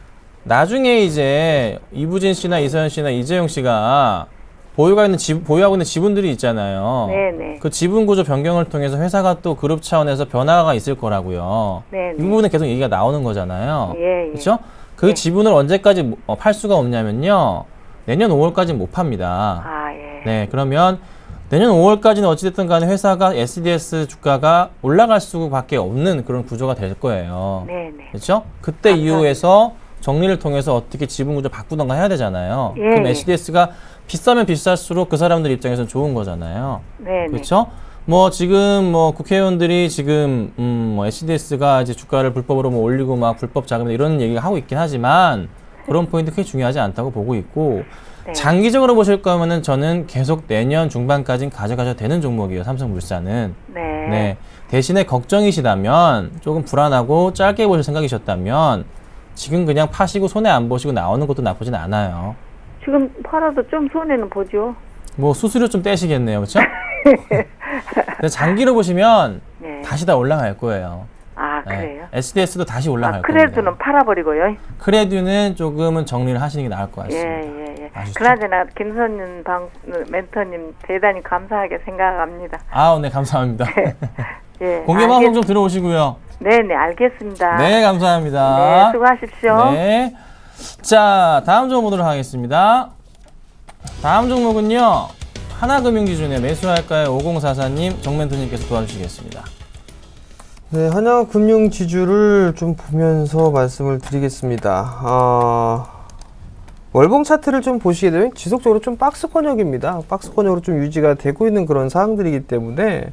나중에 이제 이부진 씨나 이서연 씨나 이재용 씨가 보유하고 있는 지분들이 있잖아요. 네네. 그 지분 구조 변경을 통해서 회사가 또 그룹 차원에서 변화가 있을 거라고요. 네네. 이 부분은 계속 얘기가 나오는 거잖아요. 예, 예. 그렇죠? 그 네. 지분을 언제까지 팔 수가 없냐면요. 내년 5월까지는 못 팝니다. 아, 예. 네, 그러면 내년 5월까지는 어찌됐든 간에 회사가 SDS 주가가 올라갈 수밖에 없는 그런 구조가 될 거예요. 네네. 그렇죠? 그때 감사합니다. 이후에서 정리를 통해서 어떻게 지분 구조 바꾸던가 해야 되잖아요. 예, 그럼 예. SDS가 비싸면 비쌀수록 그 사람들 입장에서는 좋은 거잖아요. 네네. 그렇죠? 뭐 지금 뭐 국회의원들이 지금 뭐 SDS가 이제 주가를 불법으로 뭐 올리고 막 불법 자금 이런 얘기를 하고 있긴 하지만 그런 포인트 크게 중요하지 않다고 보고 있고 네. 장기적으로 보실 거면은 저는 계속 내년 중반까지는 가져가셔도 되는 종목이에요. 삼성물산은. 네. 네. 대신에 걱정이시다면 조금 불안하고 짧게 보실 생각이셨다면 지금 그냥 파시고 손해 안 보시고 나오는 것도 나쁘진 않아요. 지금 팔아도 좀 손해는 보죠. 뭐 수수료 좀 떼시겠네요. 그렇죠? 근데 장기로 보시면 네. 다시 다 올라갈 거예요. 아, 네. 그래요? SDS도 다시 올라갈 아, 겁니다. 크레드는 팔아버리고요. 크레드는 조금은 정리를 하시는 게 나을 것 예, 같습니다. 예, 예. 아시죠? 그나저나 김선윤 멘토님 대단히 감사하게 생각합니다. 아우, 네, 감사합니다. 예. 공개방송 좀 들어오시고요. 네네, 알겠습니다. 네, 감사합니다. 네, 수고하십시오. 네. 자, 다음 종목 보도록 하겠습니다. 다음 종목은요. 하나금융기준에 매수할까요? 5044님, 정멘토님께서 도와주시겠습니다. 네, 하나금융지주를 좀 보면서 말씀을 드리겠습니다. 월봉 차트를 좀 보시게 되면 지속적으로 좀 박스권역입니다. 박스권역으로 좀 유지가 되고 있는 그런 상황들이기 때문에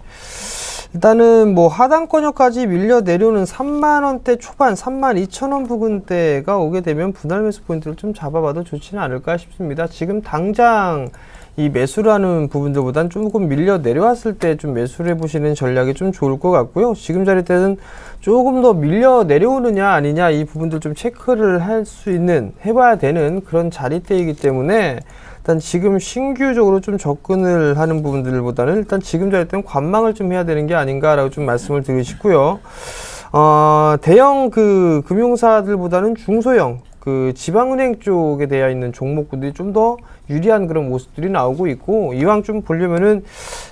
일단은 뭐 하단권역까지 밀려 내려오는 3만원대 초반 32,000원 부근대가 오게 되면 분할 매수 포인트를 좀 잡아봐도 좋지는 않을까 싶습니다. 지금 당장 이 매수를 하는 부분들보단 조금 밀려 내려왔을 때 좀 매수를 해보시는 전략이 좀 좋을 것 같고요. 지금 자리 때는 조금 더 밀려 내려오느냐 아니냐 이 부분들 좀 체크를 할 수 있는 해봐야 되는 그런 자리대이기 때문에 일단 지금 신규적으로 좀 접근을 하는 부분들보다는 일단 지금 자리 때는 관망을 좀 해야 되는 게 아닌가라고 좀 말씀을 드리고 싶고요. 대형 그 금융사들보다는 중소형 그 지방은행 쪽에 되어 있는 종목군들이 좀 더 유리한 그런 모습들이 나오고 있고, 이왕 좀 보려면은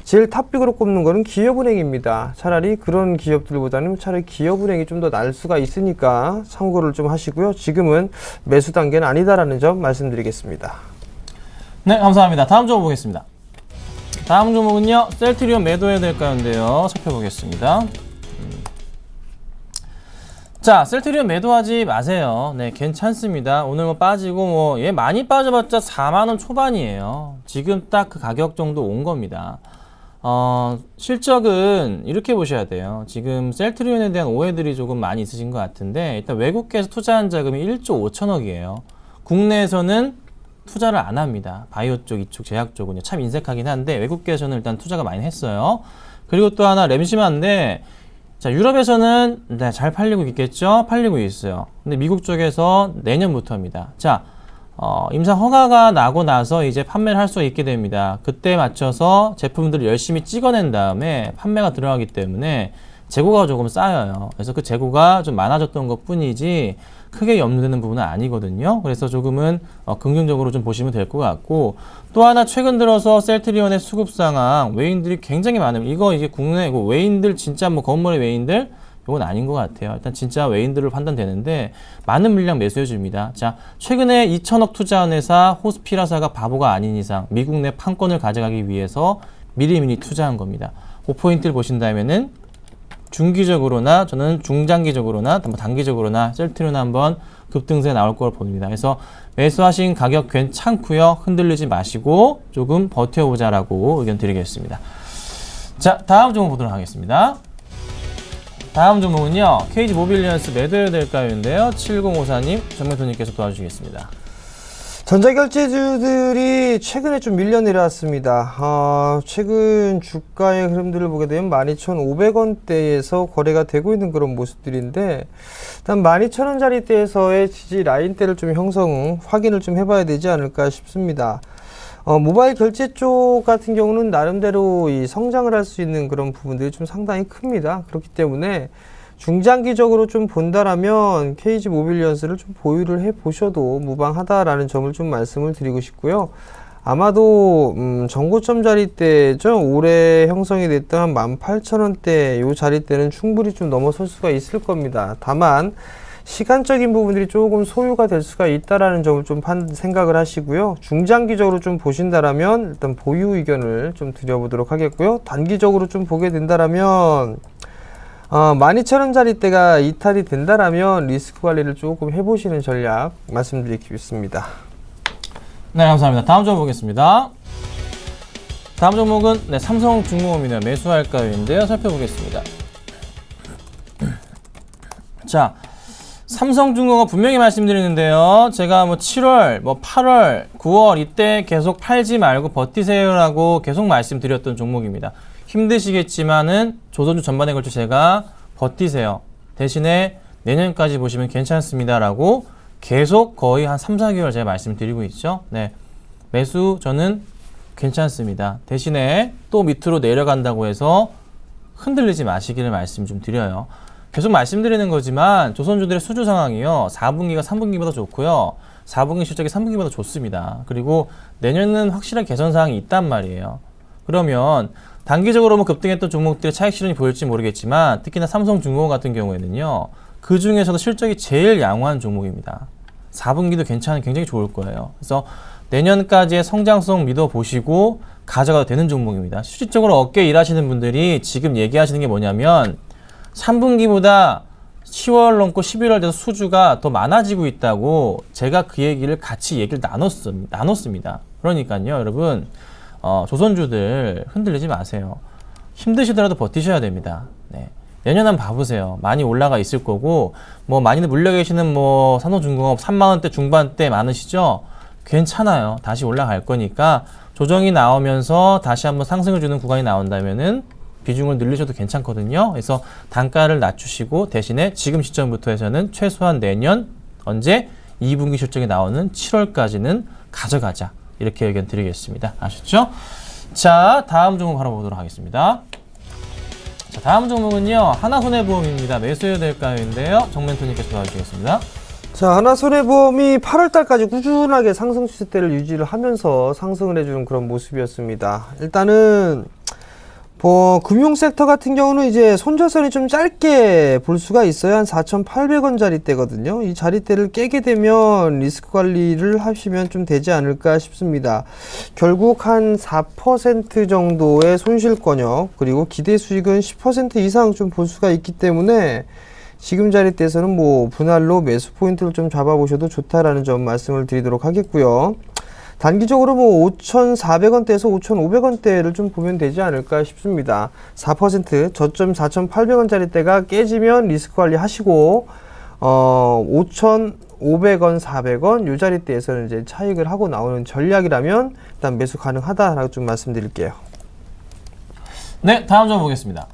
제일 탑픽으로 꼽는 거는 기업은행입니다. 차라리 그런 기업들보다는 차라리 기업은행이 좀 더 나을 수가 있으니까 참고를 좀 하시고요. 지금은 매수 단계는 아니다라는 점 말씀드리겠습니다. 네, 감사합니다. 다음 종목 보겠습니다. 다음 종목은요. 셀트리온 매도해야 될까요?인데요. 살펴보겠습니다. 자, 셀트리온 매도하지 마세요. 네, 괜찮습니다. 오늘 뭐 빠지고 뭐 얘 많이 빠져봤자 4만원 초반이에요. 지금 딱 그 가격 정도 온 겁니다. 실적은 이렇게 보셔야 돼요. 지금 셀트리온에 대한 오해들이 조금 많이 있으신 것 같은데, 일단 외국계에서 투자한 자금이 1조 5천억이에요. 국내에서는 투자를 안 합니다. 바이오 쪽, 이쪽, 제약 쪽은요. 참 인색하긴 한데 외국계에서는 일단 투자가 많이 했어요. 그리고 또 하나 램심한데, 자, 유럽에서는 네, 잘 팔리고 있겠죠? 팔리고 있어요. 근데 미국 쪽에서 내년부터입니다. 자, 임상 허가가 나고 나서 이제 판매를 할 수 있게 됩니다. 그때 맞춰서 제품들을 열심히 찍어낸 다음에 판매가 들어가기 때문에 재고가 조금 쌓여요. 그래서 그 재고가 좀 많아졌던 것 뿐이지 크게 염려되는 부분은 아니거든요. 그래서 조금은 긍정적으로 좀 보시면 될 것 같고, 또 하나 최근 들어서 셀트리온의 수급 상황, 외인들이 굉장히 많으면 이게 국내 이거 외인들 진짜 뭐 건물의 외인들 이건 아닌 것 같아요. 일단 진짜 외인들을 판단되는데 많은 물량 매수해 줍니다. 자, 최근에 2천억 투자한 회사 호스피라사가 바보가 아닌 이상 미국 내 판권을 가져가기 위해서 미리미리 투자한 겁니다. 그 포인트를 보신다면은 중기적으로나 저는 중장기적으로나 뭐 단기적으로나 셀트리온 한번 급등세 나올 걸 봅니다. 그래서 매수하신 가격 괜찮고요. 흔들리지 마시고 조금 버텨보자라고 의견 드리겠습니다. 자, 다음 종목 보도록 하겠습니다. 다음 종목은요. KG 모빌리언스 매도해야 될까요?인데요. 7054님, 정명토님께서 도와주시겠습니다. 전자결제주들이 최근에 좀 밀려 내려왔습니다. 최근 주가의 흐름들을 보게 되면 12,500원대에서 거래가 되고 있는 그런 모습들인데, 일단 12,000원짜리대에서의 지지 라인대를 좀 확인을 좀 해봐야 되지 않을까 싶습니다. 모바일 결제 쪽 같은 경우는 나름대로 이 성장을 할 수 있는 그런 부분들이 좀 상당히 큽니다. 그렇기 때문에 중장기적으로 좀 본다라면 KG 모빌리언스를 좀 보유를 해 보셔도 무방하다라는 점을 좀 말씀을 드리고 싶고요. 아마도 전고점 자리대죠. 올해 형성이 됐던 한 18,000원대 요 자리대는 충분히 좀 넘어설 수가 있을 겁니다. 다만 시간적인 부분들이 조금 소요가 될 수가 있다라는 점을 좀 생각을 하시고요. 중장기적으로 좀 보신다라면 일단 보유 의견을 좀 드려보도록 하겠고요. 단기적으로 좀 보게 된다라면 12,000원 자리대가 이탈이 된다라면 리스크 관리를 조금 해보시는 전략 말씀드리겠습니다. 네, 감사합니다. 다음 종목 보겠습니다. 다음 종목은 삼성중공업입니다. 매수할까요인데요. 살펴보겠습니다. 자, 삼성중공업 분명히 말씀드리는데요. 제가 7월, 8월, 9월 이때 계속 팔지 말고 버티세요라고 계속 말씀드렸던 종목입니다. 힘드시겠지만은 조선주 전반에 걸쳐 제가 버티세요. 대신에 내년까지 보시면 괜찮습니다라고 계속 거의 한 3, 4개월 제가 말씀드리고 있죠. 네. 매수 저는 괜찮습니다. 대신에 또 밑으로 내려간다고 해서 흔들리지 마시기를 말씀 좀 드려요. 계속 말씀드리는 거지만 조선주들의 수주 상황이요. 4분기가 3분기보다 좋고요. 4분기 실적이 3분기보다 좋습니다. 그리고 내년은 확실한 개선 사항이 있단 말이에요. 그러면 단기적으로 급등했던 종목들의 차익 실현이 보일지 모르겠지만 특히나 삼성중공업 같은 경우에는요. 그 중에서도 실적이 제일 양호한 종목입니다. 4분기도 굉장히 좋을 거예요. 그래서 내년까지의 성장성 믿어보시고 가져가도 되는 종목입니다. 실질적으로 업계 일하시는 분들이 지금 얘기하시는 게 뭐냐면 3분기보다 10월 넘고 11월 돼서 수주가 더 많아지고 있다고 제가 그 얘기를 같이 얘기를 나눴습니다. 그러니까요, 여러분, 조선주들 흔들리지 마세요. 힘드시더라도 버티셔야 됩니다. 네. 내년 한번 봐보세요. 많이 올라가 있을 거고, 많이들 물려 계시는 삼성중공업 3만원대 중반대 많으시죠? 괜찮아요. 다시 올라갈 거니까 조정이 나오면서 다시 한번 상승을 주는 구간이 나온다면은 비중을 늘리셔도 괜찮거든요. 그래서 단가를 낮추시고 대신에 지금 시점부터 해서는 최소한 내년 언제 2분기 실적이 나오는 7월까지는 가져가자. 이렇게 의견 드리겠습니다. 아셨죠? 자, 다음 종목 바로 보도록 하겠습니다. 자, 다음 종목은요. 하나손해보험입니다. 매수해야 될까요?인데요. 정멘토님께서 도와주시겠습니다. 자, 하나손해보험이 8월달까지 꾸준하게 상승 추세대를 유지를 하면서 상승을 해주는 그런 모습이었습니다. 일단은 금융 섹터 같은 경우는 이제 손절선이 좀 짧게 볼 수가 있어요. 한 4,800원 자리대거든요. 이 자리대를 깨게 되면 리스크 관리를 하시면 좀 되지 않을까 싶습니다. 결국 한 4% 정도의 손실권역, 그리고 기대 수익은 10% 이상 좀 볼 수가 있기 때문에 지금 자리대에서는 분할로 매수 포인트를 좀 잡아보셔도 좋다라는 점 말씀을 드리도록 하겠고요. 단기적으로 5,400원대에서 5,500원대를 좀 보면 되지 않을까 싶습니다. 4% 저점 4,800원짜리대가 깨지면 리스크 관리 하시고 5,500원, 400원 요 자리대에서는 이제 차익을 하고 나오는 전략이라면 일단 매수 가능하다라고 좀 말씀드릴게요. 네, 다음 종목 보겠습니다.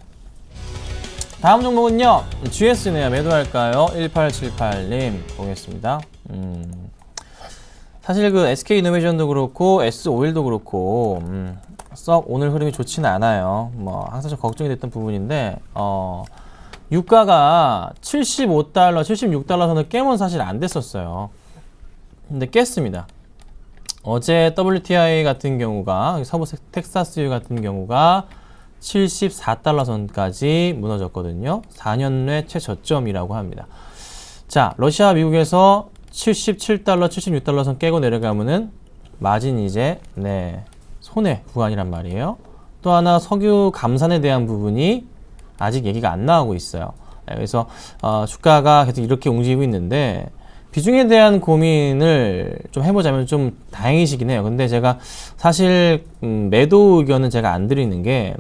다음 종목은요. GS네요. 매도할까요? 1878님 보겠습니다. 사실 그 SK이노베이션도 그렇고 S-오일도 그렇고 썩 오늘 흐름이 좋지는 않아요. 항상 좀 걱정이 됐던 부분인데 유가가 75달러, 76달러 선을 깨면 사실 안 됐었어요. 근데 깼습니다. 어제 WTI 같은 경우가 서부 텍사스유 같은 경우가 74달러 선까지 무너졌거든요. 4년 내 최저점이라고 합니다. 자, 러시아 미국에서 77달러, 76달러 선 깨고 내려가면은 마진이 이제 손해 구간이란 말이에요. 또 하나 석유 감산에 대한 부분이 아직 얘기가 안 나오고 있어요. 그래서 주가가 계속 이렇게 움직이고 있는데 비중에 대한 고민을 좀 해보자면 좀 다행이시긴 해요. 근데 제가 사실 매도 의견은 제가 안 드리는 게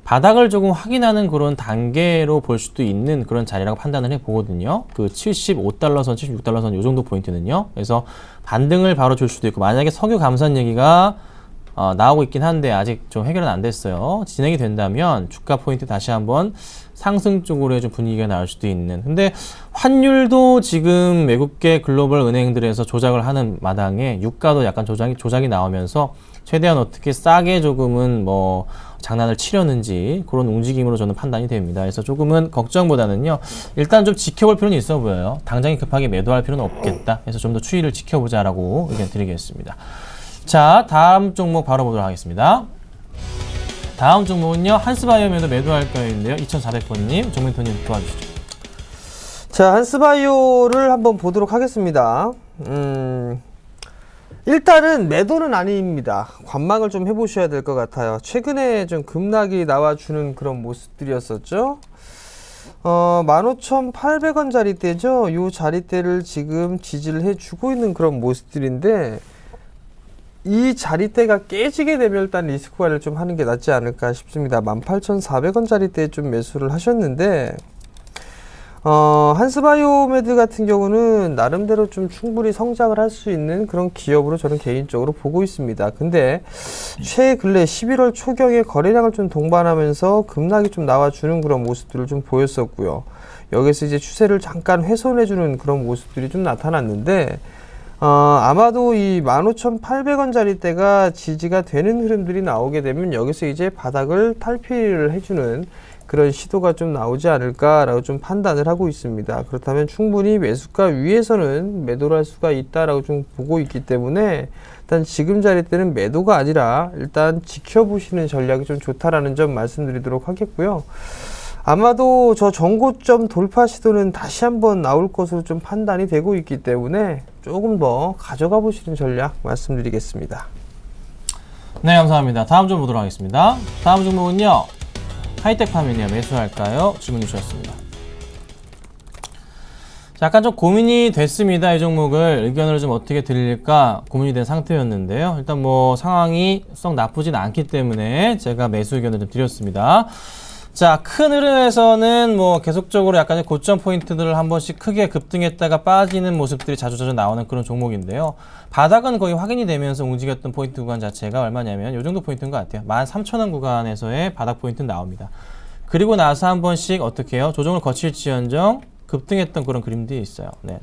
바닥을 조금 확인하는 그런 단계로 볼 수도 있는 그런 자리라고 판단을 해보거든요. 그 75달러 선, 76달러 선 요 정도 포인트는요. 그래서 반등을 바로 줄 수도 있고, 만약에 석유 감산 얘기가 나오고 있긴 한데 아직 좀 해결은 안 됐어요. 진행이 된다면 주가 포인트 다시 한번 상승 쪽으로의 좀 분위기가 나올 수도 있는. 근데 환율도 지금 외국계 글로벌 은행들에서 조작을 하는 마당에 유가도 약간 조작이 나오면서 최대한 어떻게 싸게 조금은 뭐 장난을 치려는지 그런 움직임으로 저는 판단이 됩니다. 그래서 조금은 걱정보다는요, 일단 좀 지켜볼 필요는 있어 보여요. 당장에 급하게 매도할 필요는 없겠다. 그래서 좀 더 추이를 지켜보자라고 의견 드리겠습니다. 자, 다음 종목 바로 보도록 하겠습니다. 다음 종목은요, 한스바이오매도 매도할까요인데요. 2400번님, 정멘토님 도와주시죠. 자, 한스바이오를 한번 보도록 하겠습니다. 일단은 매도는 아닙니다. 관망을 좀 해보셔야 될 것 같아요. 최근에 좀 급락이 나와주는 그런 모습들이었었죠. 15,800원 자리대죠. 요 자리대를 지금 지지를 해주고 있는 그런 모습들인데, 이 자리대가 깨지게 되면 일단 리스크 관리를 좀 하는 게 낫지 않을까 싶습니다. 18,400원 자리대에 좀 매수를 하셨는데, 한스바이오메드 같은 경우는 나름대로 좀 충분히 성장을 할 수 있는 그런 기업으로 저는 개인적으로 보고 있습니다. 근데 최근래 11월 초경에 거래량을 좀 동반하면서 급락이 좀 나와주는 그런 모습들을 좀 보였었고요. 여기서 이제 추세를 잠깐 훼손해주는 그런 모습들이 좀 나타났는데, 아마도 이 15,800원 자리대가 지지가 되는 흐름들이 나오게 되면 여기서 이제 바닥을 탈피를 해주는 그런 시도가 좀 나오지 않을까라고 좀 판단을 하고 있습니다. 그렇다면 충분히 매수가 위에서는 매도를 할 수가 있다라고 좀 보고 있기 때문에 일단 지금 자리대는 매도가 아니라 일단 지켜보시는 전략이 좀 좋다라는 점 말씀드리도록 하겠고요. 아마도 저 전고점 돌파 시도는 다시 한번 나올 것으로 좀 판단이 되고 있기 때문에 조금 더 가져가 보시는 전략 말씀드리겠습니다. 네, 감사합니다. 다음 좀 보도록 하겠습니다. 다음 종목은요, 하이텍팜이네요. 매수할까요? 질문 주셨습니다. 약간 좀 고민이 됐습니다. 이 종목을 의견을 좀 어떻게 드릴까 고민이 된 상태였는데요. 일단 뭐 상황이 썩 나쁘진 않기 때문에 제가 매수 의견을 좀 드렸습니다. 자, 큰 흐름에서는 뭐 계속적으로 약간의 고점 포인트들을 한 번씩 크게 급등했다가 빠지는 모습들이 자주자주 나오는 그런 종목인데요. 바닥은 거의 확인이 되면서 움직였던 포인트 구간 자체가 얼마냐면 이 정도 포인트인 것 같아요. 13,000원 구간에서의 바닥 포인트는 나옵니다. 그리고 나서 한 번씩 어떻게 해요? 조정을 거칠지언정 급등했던 그런 그림들이 있어요. 네,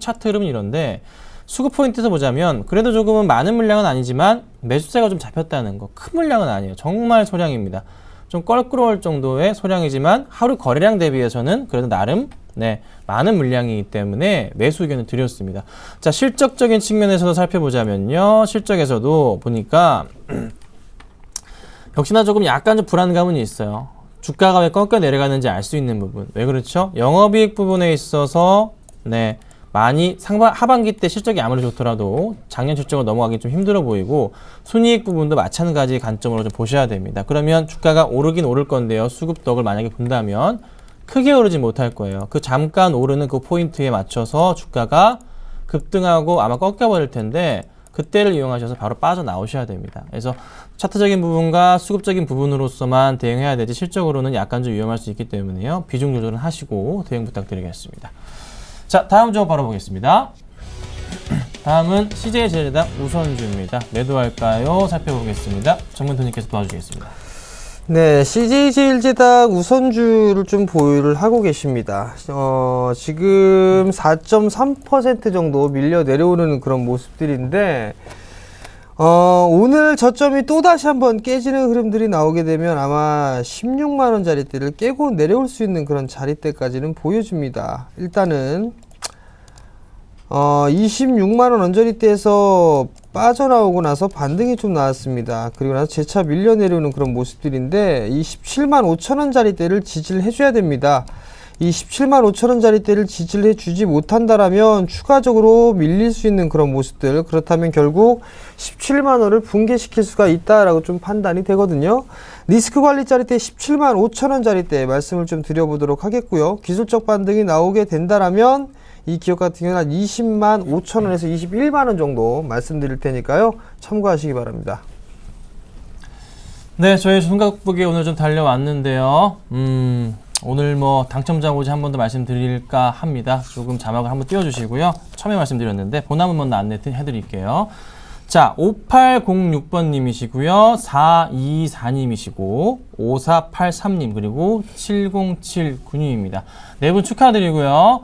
차트 흐름은 이런데 수급 포인트에서 보자면 그래도 조금은 많은 물량은 아니지만 매수세가 좀 잡혔다는 거. 큰 물량은 아니에요. 정말 소량입니다. 좀 껄끄러울 정도의 소량이지만 하루 거래량 대비해서는 그래도 나름 많은 물량이기 때문에 매수 의견을 드렸습니다. 자, 실적적인 측면에서도 살펴보자면요. 실적에서도 보니까 역시나 조금 약간 좀 불안감은 있어요. 주가가 왜 꺾여 내려가는지 알 수 있는 부분. 왜 그렇죠? 영업이익 부분에 있어서 많이 하반기 때 실적이 아무리 좋더라도 작년 실적을 넘어가기 좀 힘들어 보이고 순이익 부분도 마찬가지 관점으로 좀 보셔야 됩니다. 그러면 주가가 오르긴 오를 건데요. 수급덕을 만약에 본다면 크게 오르지 못할 거예요. 그 잠깐 오르는 그 포인트에 맞춰서 주가가 급등하고 아마 꺾여버릴 텐데 그때를 이용하셔서 바로 빠져나오셔야 됩니다. 그래서 차트적인 부분과 수급적인 부분으로서만 대응해야 되지 실적으로는 약간 좀 위험할 수 있기 때문에요. 비중 조절은 하시고 대응 부탁드리겠습니다. 자, 다음 종목 바로 보겠습니다. 다음은 CJ제일제당 우선주입니다. 매도할까요? 살펴보겠습니다. 정문토님께서 도와주시겠습니다. 네, CJ제일제당 우선주를 좀 보유를 하고 계십니다. 지금 4.3% 정도 밀려 내려오는 그런 모습들인데, 오늘 저점이 또다시 한번 깨지는 흐름들이 나오게 되면 아마 16만원 자리대를 깨고 내려올 수 있는 그런 자리대까지는 보여줍니다. 일단은 26만원 언저리대에서 빠져나오고 나서 반등이 좀 나왔습니다. 그리고 나서 재차 밀려 내려오는 그런 모습들인데 이 17만 5천원 자리대를 지지를 해줘야 됩니다. 이 17만 5천원 자리대를 지지를 해주지 못한다라면 추가적으로 밀릴 수 있는 그런 모습들, 그렇다면 결국 17만원을 붕괴시킬 수가 있다라고 좀 판단이 되거든요. 리스크 관리 자리대 17만 5천원 자리대 말씀을 좀 드려보도록 하겠고요. 기술적 반등이 나오게 된다라면 이 기업 같은 경우는 한 20만 5천원에서 21만원 정도 말씀드릴 테니까요. 참고하시기 바랍니다. 네, 저희 손가락보기 오늘 좀 달려왔는데요. 오늘 뭐 당첨자 고지 한 번 더 말씀드릴까 합니다. 조금 자막을 한번 띄워주시고요. 처음에 말씀드렸는데 본함은 먼저 안내해드릴게요. 자, 5806번님이시고요. 424님이시고 5483님 그리고 7079님입니다. 네 분 축하드리고요.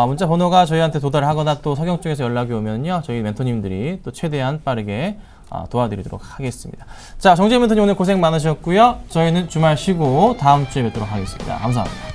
문자 번호가 저희한테 도달하거나 또 서경 쪽에서 연락이 오면요. 저희 멘토님들이 또 최대한 빠르게 도와드리도록 하겠습니다. 자, 정재희 멘토님 오늘 고생 많으셨고요. 저희는 주말 쉬고 다음 주에 뵙도록 하겠습니다. 감사합니다.